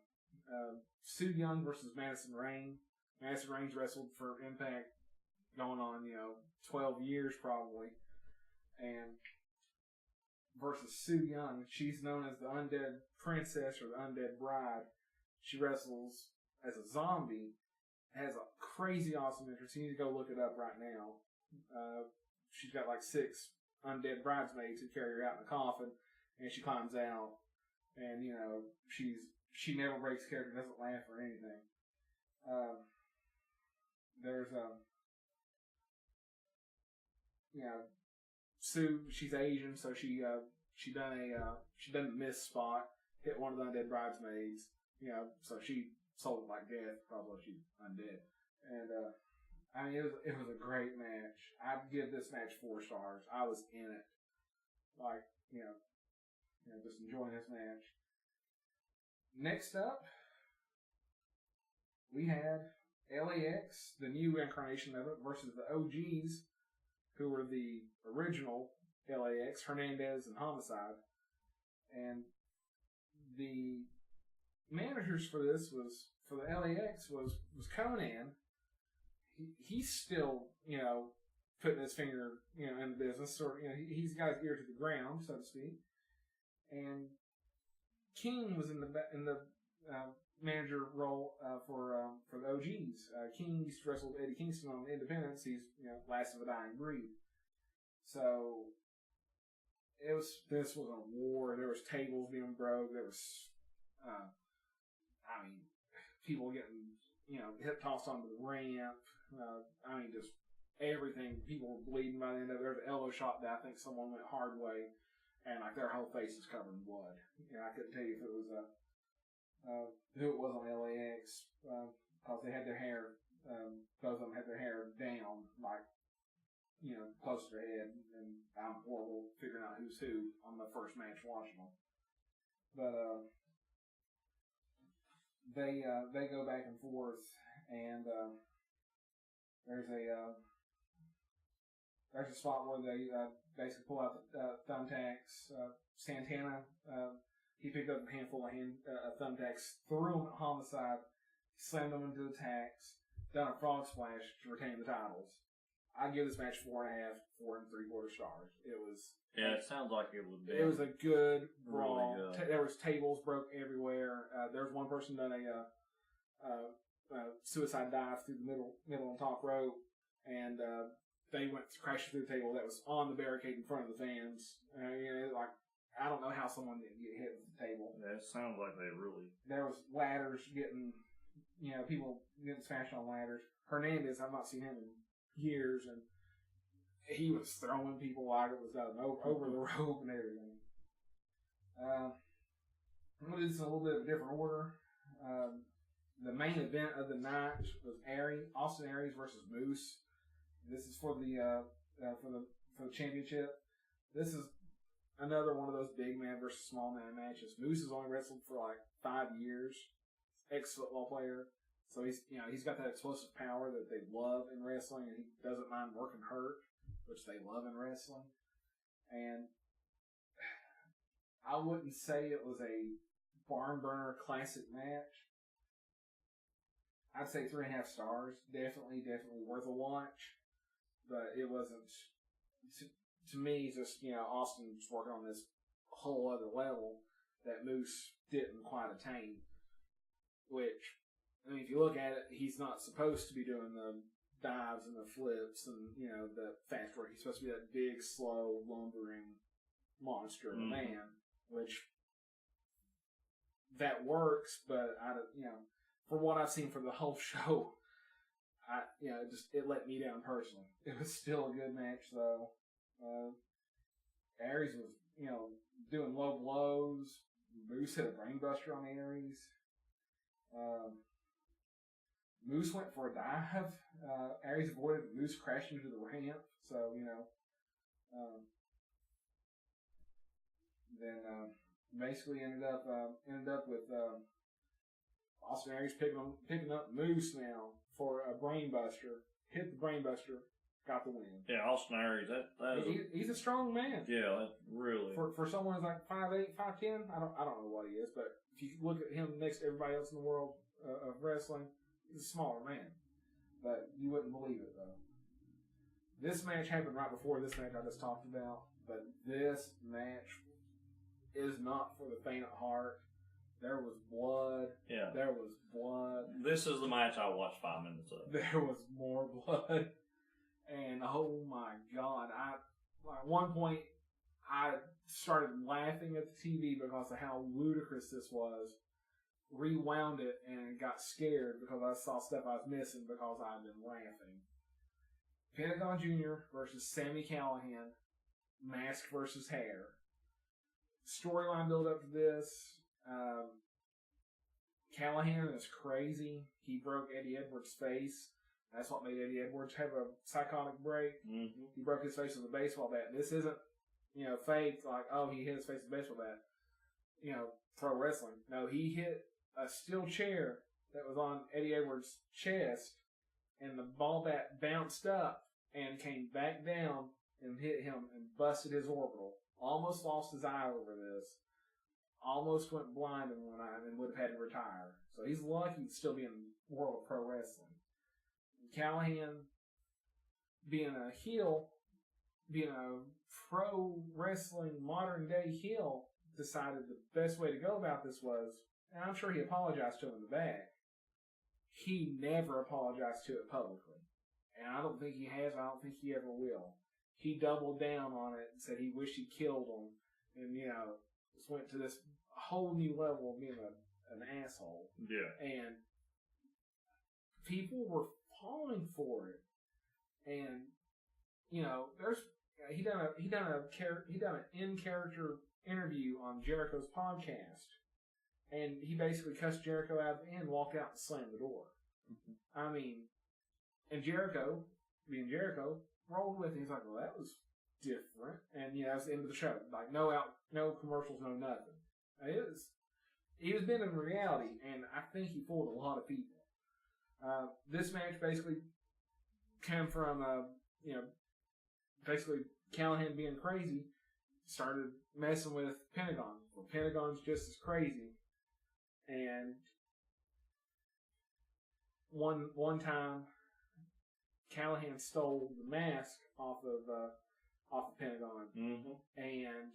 Sue Young versus Madison Rain. Madison Rain's wrestled for Impact going on, 12 years probably. And versus Sue Young, she's known as the Undead Princess or the Undead Bride. She wrestles as a zombie, has a crazy awesome entrance. You need to go look it up right now. She's got 6 undead bridesmaids who carry her out in a coffin, and she climbs out, and she never breaks character, doesn't laugh or anything. There's Sue, she's Asian, so she done the miss spot, hit one of the undead bridesmaids, so she sold it like death, probably she's undead. And it was a great match. I'd give this match 4 stars. I was in it, just enjoying this match. Next up, we had LAX, the new incarnation of it, versus the OGs, who were the original LAX, Hernandez and Homicide. And the managers for this for the LAX was Conan. He's still, putting his finger, in the business. Or, he's got his ear to the ground, so to speak. And King was in the manager role for the OGs. King used to wrestle Eddie Kingston on Independence. He's last of a dying breed. So this was a war. There was tables being broke. There was people getting hip tossed onto the ramp. Just everything. People were bleeding by the end of it. There was an elbow shot that I think someone went hard way, and their whole face is covered in blood. I couldn't tell you if it was who it was on LAX, because they had their hair, both of them had their hair down, close to their head, and I'm horrible figuring out who's who on the first match watching them. But they go back and forth, and there's a spot where they basically pull out the thumbtacks. Santana, he picked up a handful of thumbtacks, threw them at Homicide, slammed them into the tacks, done a frog splash to retain the titles. I give this match 4.5, 4 3/4 stars. It was. Yeah, it sounds like it would be. It was a good brawl. Really good. There was tables broke everywhere. There was one person done a suicide dive through the middle and top rope, and they went crashing through the table that was on the barricade in front of the fans. I don't know how someone didn't get hit with the table. Yeah, it sounds like they really. There was ladders getting, people getting smashed on ladders. Hernandez, I've not seen him in years, and he was throwing people like it was done over the rope and everything. I'm going to do this in a little bit of a different order. The main event of the night was Austin Aries versus Moose. This is for the championship. This is another one of those big man versus small man matches. Moose has only wrestled for like 5 years. Ex-football player. So he's got that explosive power that they love in wrestling, and he doesn't mind working hurt, which they love in wrestling. And I wouldn't say it was a barn burner classic match. I'd say 3.5 stars. Definitely worth a watch. But it wasn't, to me, just, Austin's working on this whole other level that Moose didn't quite attain. Which, if you look at it, he's not supposed to be doing the dives and the flips and, the fast work. He's supposed to be that big, slow, lumbering monster of a man, which that works, but for what I've seen for the whole show, it let me down personally. It was still a good match though. Aries was, doing low blows. Moose hit a brainbuster on Aries. Moose went for a dive. Aries avoided Moose crashing into the ramp. So, then basically ended up with Austin Aries picking up Moose now for a brainbuster. Hit the brainbuster, got the win. Yeah, Austin Aries. He's a strong man. Yeah, that's really for someone who's like 5'8", 5'10". I don't know what he is, but if you look at him next to everybody else in the world of wrestling, he's a smaller man. But you wouldn't believe it though. This match happened right before this match I just talked about, but this match is not for the faint of heart. There was blood. Yeah. There was blood. This is the match I watched 5 minutes of. There was more blood. And oh my God. At one point, I started laughing at the TV because of how ludicrous this was. Rewound it and got scared because I saw stuff I was missing because I'd been laughing. Pentagon Jr. versus Sami Callihan. Mask versus hair. Storyline build up to this. Callahan is crazy. He broke Eddie Edwards' face. That's what made Eddie Edwards have a psychotic break. Mm-hmm. He broke his face with a baseball bat. This isn't, fake, like, oh, he hit his face with a baseball bat. Pro wrestling. No, he hit a steel chair that was on Eddie Edwards' chest, and the ball bat bounced up and came back down and hit him and busted his orbital. Almost lost his eye over this. Almost went blind in one eye and would have had to retire. So he's lucky to still be in the world of pro wrestling. Callahan, being a heel, being a pro wrestling modern day heel, decided the best way to go about this was, and I'm sure he apologized to him in the back, he never apologized to it publicly. And I don't think he has, I don't think he ever will. He doubled down on it and said he wished he killed him. And, just went to this whole new level of being an asshole. Yeah. And people were falling for it. And, he done an in-character interview on Jericho's podcast. And he basically cussed Jericho out and walked out and slammed the door. Mm-hmm. And Jericho, being Jericho, rolled with it. He's like, well, that was different. And, that was the end of the show. Like, no commercials, no nothing. He was been in reality, and I think he fooled a lot of people. This match basically came from, basically Callahan being crazy, started messing with Pentagon. Well, Pentagon's just as crazy. And one time, Callahan stole the mask off the Pentagon, and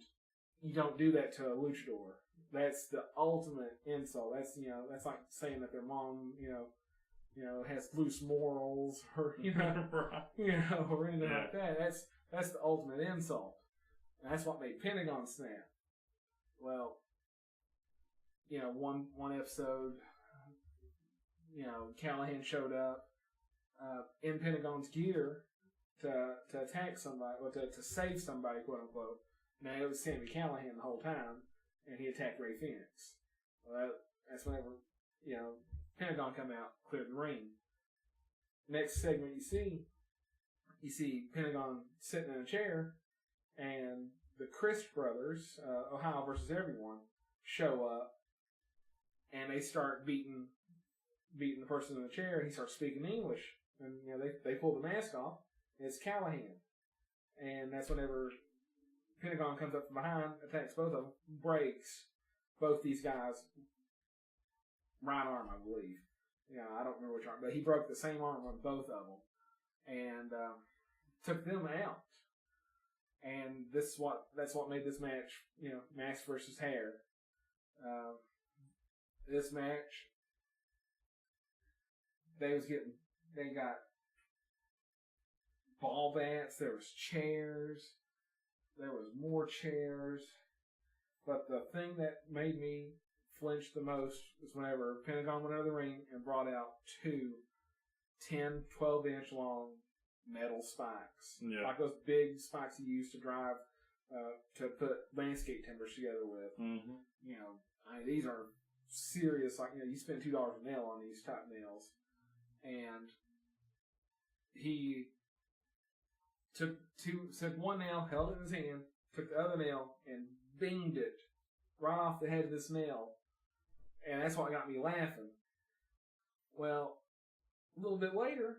you don't do that to a luchador. That's the ultimate insult. That's that's like saying that their mom has loose morals, or right. Or anything like that. That's the ultimate insult. And that's what made Pentagon snap. Well, one episode, Callahan showed up in Pentagon's gear to attack somebody, or to save somebody, quote unquote. Now it was Sami Callahan the whole time, and he attacked Ray Phoenix. Well, that's whenever Pentagon come out, cleared the ring. Next segment you see Pentagon sitting in a chair, and the Chris brothers, Ohio versus Everyone, show up, and they start beating the person in the chair. He starts speaking English, and they pull the mask off, and it's Callahan, and that's whenever Pentagon comes up from behind, attacks both of them, breaks both these guys' right arm, I believe. I don't remember which arm, but he broke the same arm on both of them, and took them out. And that's what made this match, mask versus hair. This match, they got ball bats, there was chairs, there was more chairs, but the thing that made me flinch the most was whenever Pentagon went out of the ring and brought out two 10, 12-inch long metal spikes. Yeah. Like those big spikes you use to drive, to put landscape timbers together with. Mm-hmm. These are serious, you spend $2 a nail on these type nails. And he took one nail, held it in his hand, took the other nail, and binged it right off the head of this nail. And that's what got me laughing. Well, a little bit later,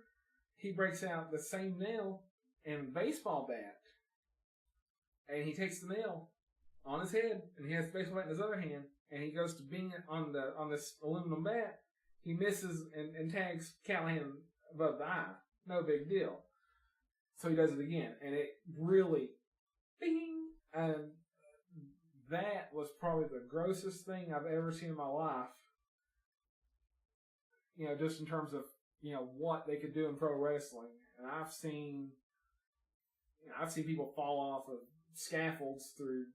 he breaks out the same nail and a baseball bat. And he takes the nail on his head, and he has the baseball bat in his other hand, and he goes to bing it on this aluminum bat. He misses and tags Callahan above the eye. No big deal. So he does it again, and it really, bing! And that was probably the grossest thing I've ever seen in my life. Just in terms of, what they could do in pro wrestling. And I've seen people fall off of scaffolds through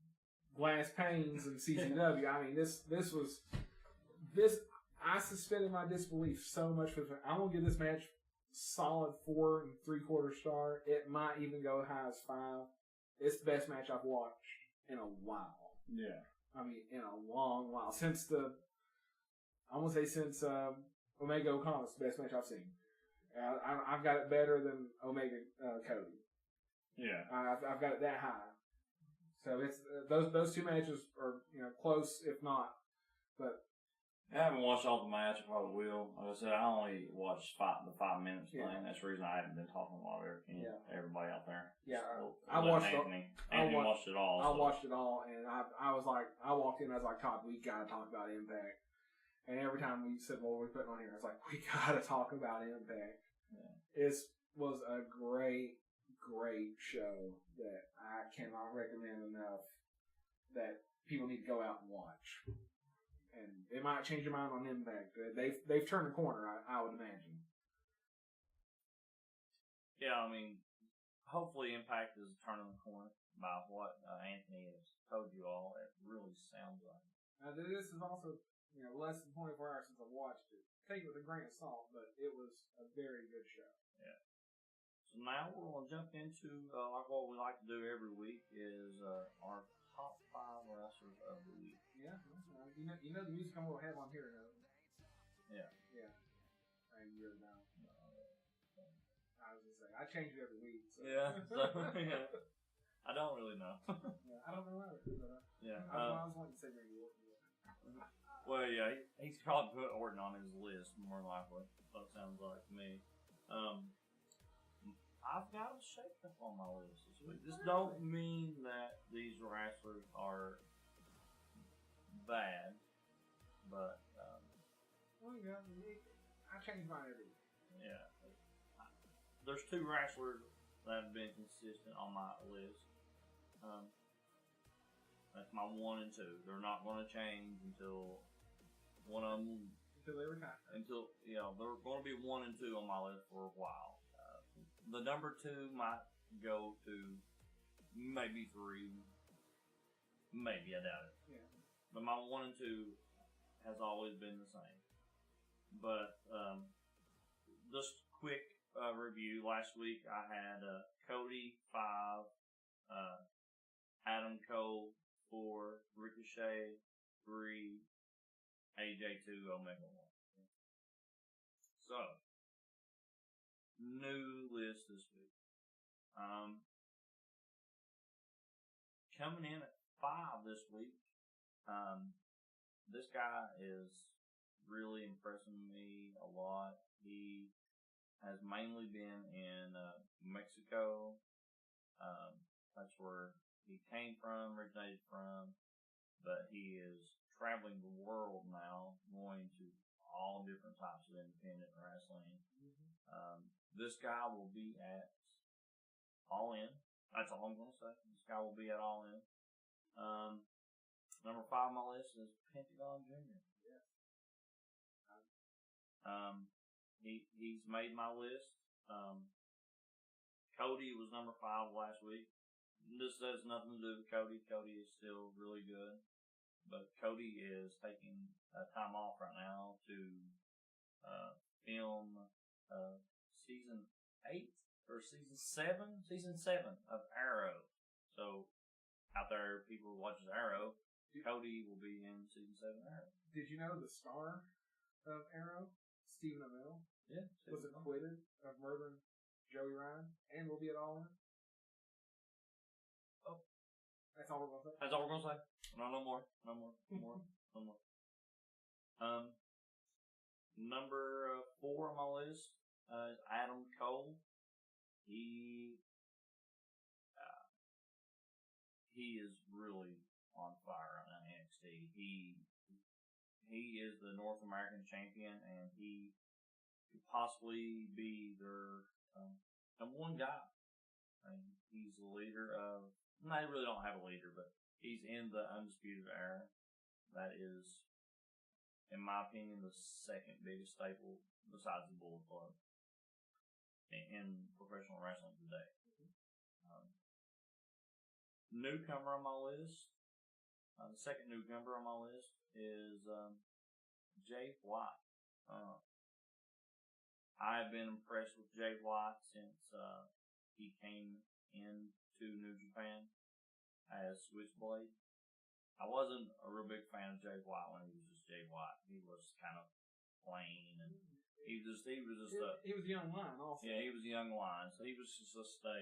glass panes in CCW. I mean, this I suspended my disbelief so much. I'm going to give this match solid 4 3/4 star. It might even go as high as 5. It's the best match I've watched in a while. Yeah. I mean, in a long while. Since Omega O'Connell's the best match I've seen. I've got it better than Omega Cody. Yeah. I've got it that high. So it's those two matches are close, if not. But I haven't watched all the match. I probably will. Like I said, I only watched the 5 minutes thing. That's the reason I haven't been talking a lot of everybody out there. Yeah, I watched Anthony. Anthony watched it all. I watched it all, and I was like, I walked in, I was like, Todd, we gotta talk about Impact. And every time we said, "What are we putting on here?" I was like, "We gotta talk about Impact." Yeah. It was a great show that I cannot recommend enough. That people need to go out and watch. And it might change your mind on Impact. They've turned the corner, I would imagine. Yeah, I mean, hopefully Impact is turning the corner by what Anthony has told you all. It really sounds like. Now, this is also less than 24 hours since I watched it. Take it with a grain of salt, but it was a very good show. Yeah. So now we're going to jump into like what we like to do every week is our top 5 wrestlers of the week. Yeah, you know the music I'm going to have on here, though. Yeah. Yeah. I really don't. I was going to say, I change it every week. So. Yeah. Yeah. I don't really know. Yeah, I don't know either. But, yeah. I was wanting to say maybe Orton. Well, yeah, he's probably put Orton on his list, more than likely. That sounds like to me. I've got a shake-up on my list this week. This don't mean that these wrestlers are bad, but well, I change mine every week. Yeah, there's two wrestlers that have been consistent on my list. That's my 1 and 2. They're not going to change until one of them. Until they retire. They're going to be 1 and 2 on my list for a while. The number 2 might go to maybe 3. Maybe, I doubt it. Yeah. But my 1 and 2 has always been the same. But just quick review. Last week I had Cody 5, Adam Cole 4, Ricochet 3, AJ 2, Omega 1. So, new list this week. Coming in at 5 this week. This guy is really impressing me a lot. He has mainly been in Mexico. That's where he came from, originated from, but he is traveling the world now, going to all different types of independent wrestling. This guy will be at All In. That's all I'm going to say. This guy will be at All In. Number 5 on my list is Pentagon Jr. Yes. He's made my list. Cody was number 5 last week. This has nothing to do with Cody. Cody is still really good. But Cody is taking time off right now to film season 8 or season 7? Season 7 of Arrow. So, out there, people who watches Arrow, Cody will be in season 7 of Arrow. Did you know the star of Arrow, Stephen Amell, was acquitted of murdering Joey Ryan and will be at All In? Oh. That's all we're going to say? That's all we're going to say. No more. Number 4 on my list is Adam Cole. He is really on fire right now in NXT. He is the North American champion, and he could possibly be their number 1 guy. I mean, he's the leader of. No, they really don't have a leader, but he's in the Undisputed Era. That is, in my opinion, the second biggest staple besides the Bullet Club in professional wrestling today. Newcomer on my list. The second newcomer on my list is Jay White. I've been impressed with Jay White since he came into New Japan as Switchblade. I wasn't a real big fan of Jay White when he was just Jay White. He was kind of plain, and he was just he was a young lion also. Yeah, he was a young lion, so he was just a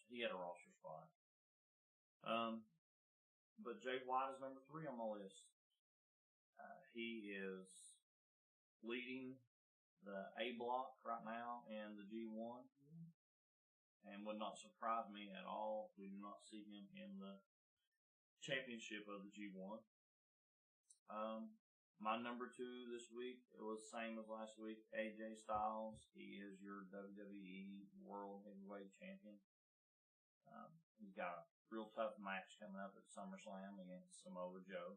he had a roster spot. But Jay White is number 3 on my list. He is leading the A block right now in the G1, and would not surprise me at all if we do not see him in the championship of the G1. My number 2 this week, it was the same as last week, AJ Styles. He is your WWE World Heavyweight Champion. He's got a real tough match coming up at SummerSlam against Samoa Joe.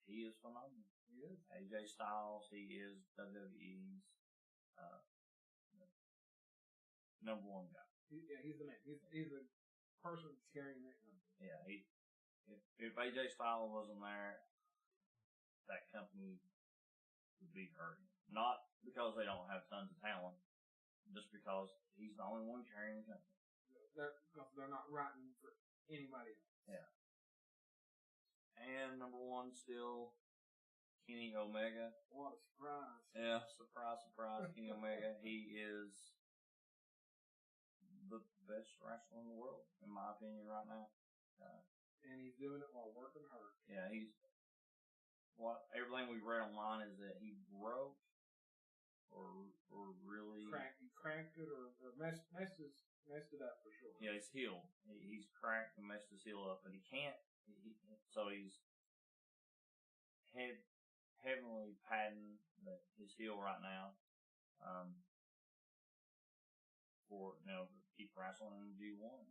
He is phenomenal. He is. AJ Styles, he is WWE's number 1 guy. He's the man. He's the person carrying that company. Yeah, if AJ Styles wasn't there, that company would be hurting. Not because they don't have tons of talent, just because he's the only one carrying the company. They're not writing for anybody else. Yeah. And number 1 still, Kenny Omega. What a surprise. Yeah, surprise, Kenny Omega. He is the best wrestler in the world, in my opinion, right now. And he's doing it while working hard. Yeah, everything we've read online is that he broke or really cracked it or messed it up for sure. Yeah, his heel. He's cracked and messed his heel up, but he can't. So he's heavily padding his heel right now. For to keep wrestling in G1,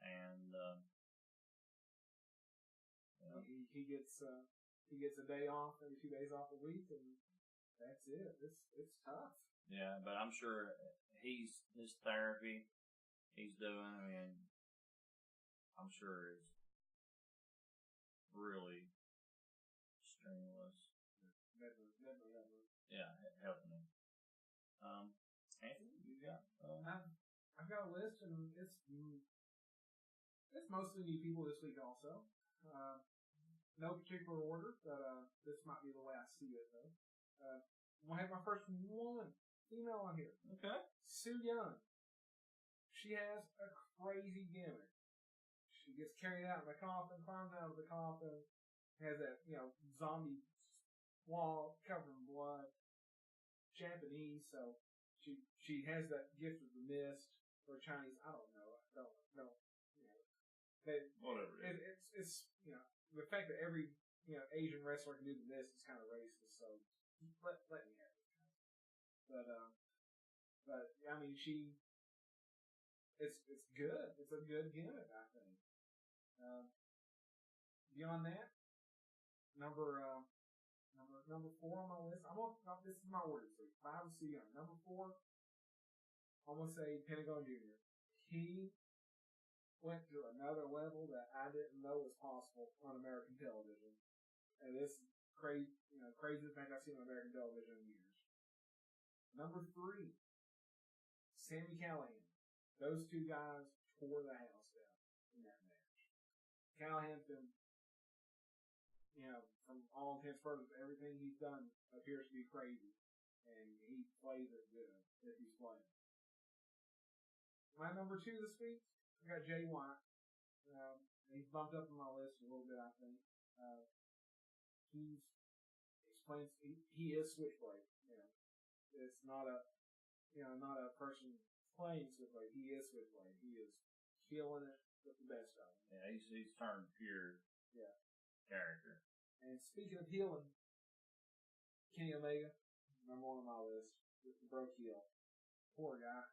and he gets a day off, maybe 2 days off a week, and that's it. It's tough. Yeah, but I'm sure his therapy he's doing. I mean, I'm sure is really strenuous. Definitely. Yeah, helping him. Anthony, you got? I've got a list, and it's mostly new people this week also. No particular order, but this might be the way I see it though. I'm gonna have my first one female on here. Okay. Sue Young. She has a crazy gimmick. She gets carried out in the coffin, climbs out of the coffin, has that zombie wall covered in blood. Japanese, so she has that gift of the mist, or Chinese. I don't know. Whatever it is. It's the fact that every Asian wrestler can do the mist is kind of racist. So let me have it. But I mean, it's good. It's a good gimmick, I think. Beyond that, number 4 on my list. This is my order. So 5 is Young. Number 4, I'm gonna say Pentagon Jr. He went to another level that I didn't know was possible on American television, and this craziest thing I've seen on American television in years. Number 3, Sami Callihan. Those two guys tore the house down in that match. Callihan been, from all intents and purposes, everything he's done appears to be crazy, and he plays it good if he's playing. My number 2 this week, I got Jay White. He's bumped up on my list a little bit, I think. He is Switchblade. It's not a person playing Switchblade. He is Switchblade. He is killing it with the best of them. Yeah, he's turned pure character. And speaking of healing, Kenny Omega, number 1 on my list, with the broke heel. Poor guy.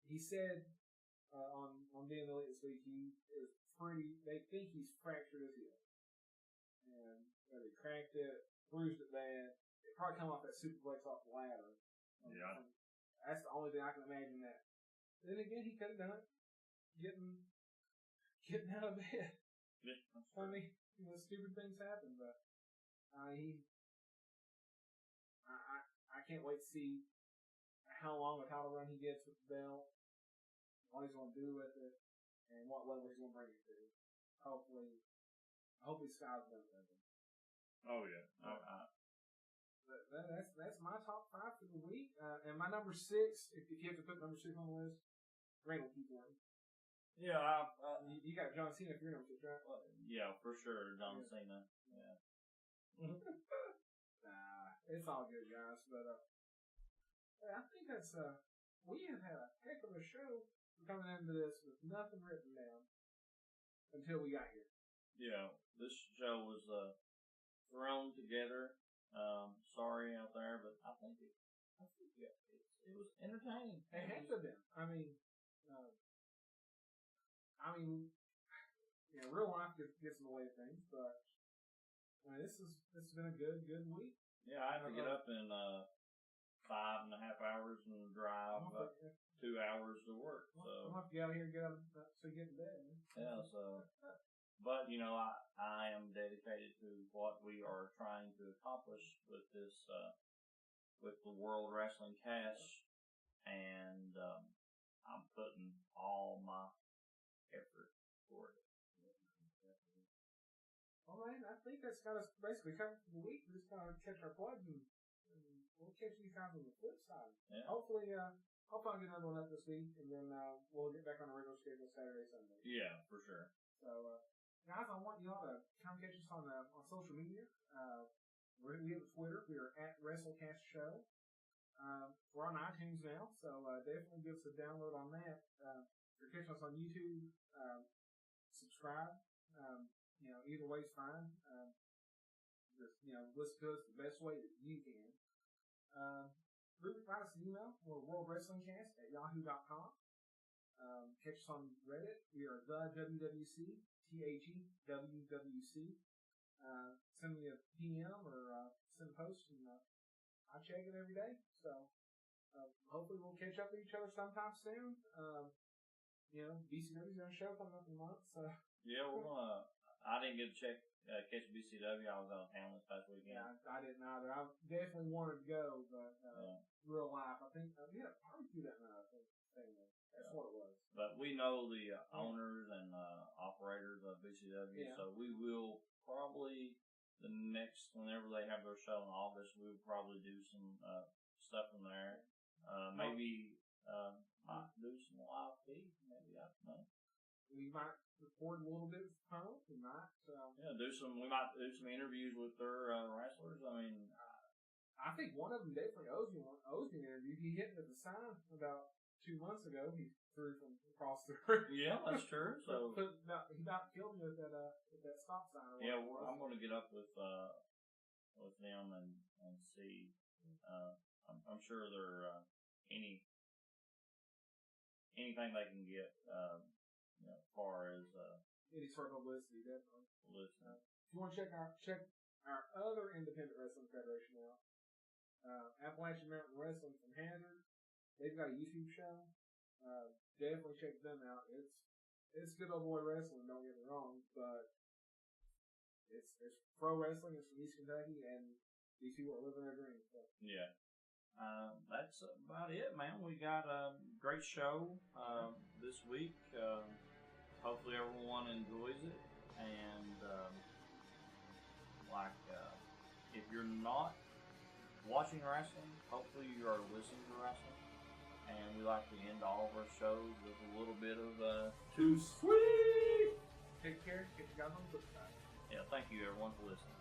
He said on being elite this week, they think he's fractured his heel. And they cracked it, bruised it bad. It probably come off that superplex off the ladder. Yeah. That's the only thing I can imagine that. Then again, he could have done it getting out of bed. Yeah, I mean, stupid things happen, but I can't wait to see how long a title run he gets with the belt, what he's going to do with it, and what level he's going to bring it to. Hopefully sky's the limit. Oh yeah. That's my top 5 for the week. And my number 6, if you have to put number 6 on the list, Randall Keith Orton. Yeah, you got John Cena for your number 6, right? Yeah, for sure, John Cena. Yeah. Nah, it's all good, guys. But I think that's we have had a heck of a show coming into this with nothing written down until we got here. Yeah, this show was thrown together. Sorry out there, but I think it was entertaining. It had to have been. I mean, real life gets in the way of things, but this has been a good week. Yeah, I had to get up in 5.5 hours and drive 2 hours to work. So I'm gonna have to get out of here and get to bed. Man. Yeah, so. But, I am dedicated to what we are trying to accomplish with this, with the World Wrestling Cash, and I'm putting all my effort toward it. All right, I think that's got us basically covered for the week. We're just going to catch our plug, and we'll catch you guys on the flip side. Yeah. Hopefully I'll get another one up this week, and then we'll get back on the regular schedule Saturday, Sunday. Yeah, for sure. So, guys, I want y'all to come catch us on social media. We have a Twitter. We are at WrestleCast Show. We're on iTunes now, so definitely give us a download on that. If you're catching us on YouTube, subscribe. Either way's fine. Just, listen to us the best way that you can. Write us an email. We're worldwrestlingcast@yahoo.com. Catch us on Reddit. We are the WWC, THEWWC. Send me a PM or send a post, and I check it every day. So hopefully we'll catch up with each other sometime soon. BCW's going to show coming up in a month. So yeah, we're gonna. I didn't get to catch BCW. I was out of town this past weekend. Yeah, I didn't either. I definitely wanted to go, but real life, I think we had a barbecue that night. I think that's what it was. But we know the owners and operators of BCW, so we will probably whenever they have their show in August, we'll probably do some stuff from there. Maybe might do some live feeds. Maybe I don't know. We might record a little bit with Punk. We might. We might do some interviews with their wrestlers. I mean, I think one of them definitely owes me an interview. He hit me with the sign about 2 months ago. He threw from across the room. Yeah, that's true. So he about killed me with that stop sign. Yeah, I'm going to get up with them and see. I'm sure they're anything they can get. As far as any sort of publicity, definitely. Listening. If you want to check our other independent wrestling federation out, Appalachian Mountain Wrestling from Hazard, they've got a YouTube show. Definitely check them out. It's good old boy wrestling. Don't get me wrong, but it's pro wrestling. It's from East Kentucky, and these people are living their dreams. So. Yeah. That's about it, man. We got a great show this week. Hopefully everyone enjoys it. And if you're not watching wrestling, hopefully you are listening to wrestling. And we like to end all of our shows with a little bit of Too Sweet! Take care. Get you guys on the flip side. Yeah, thank you everyone for listening.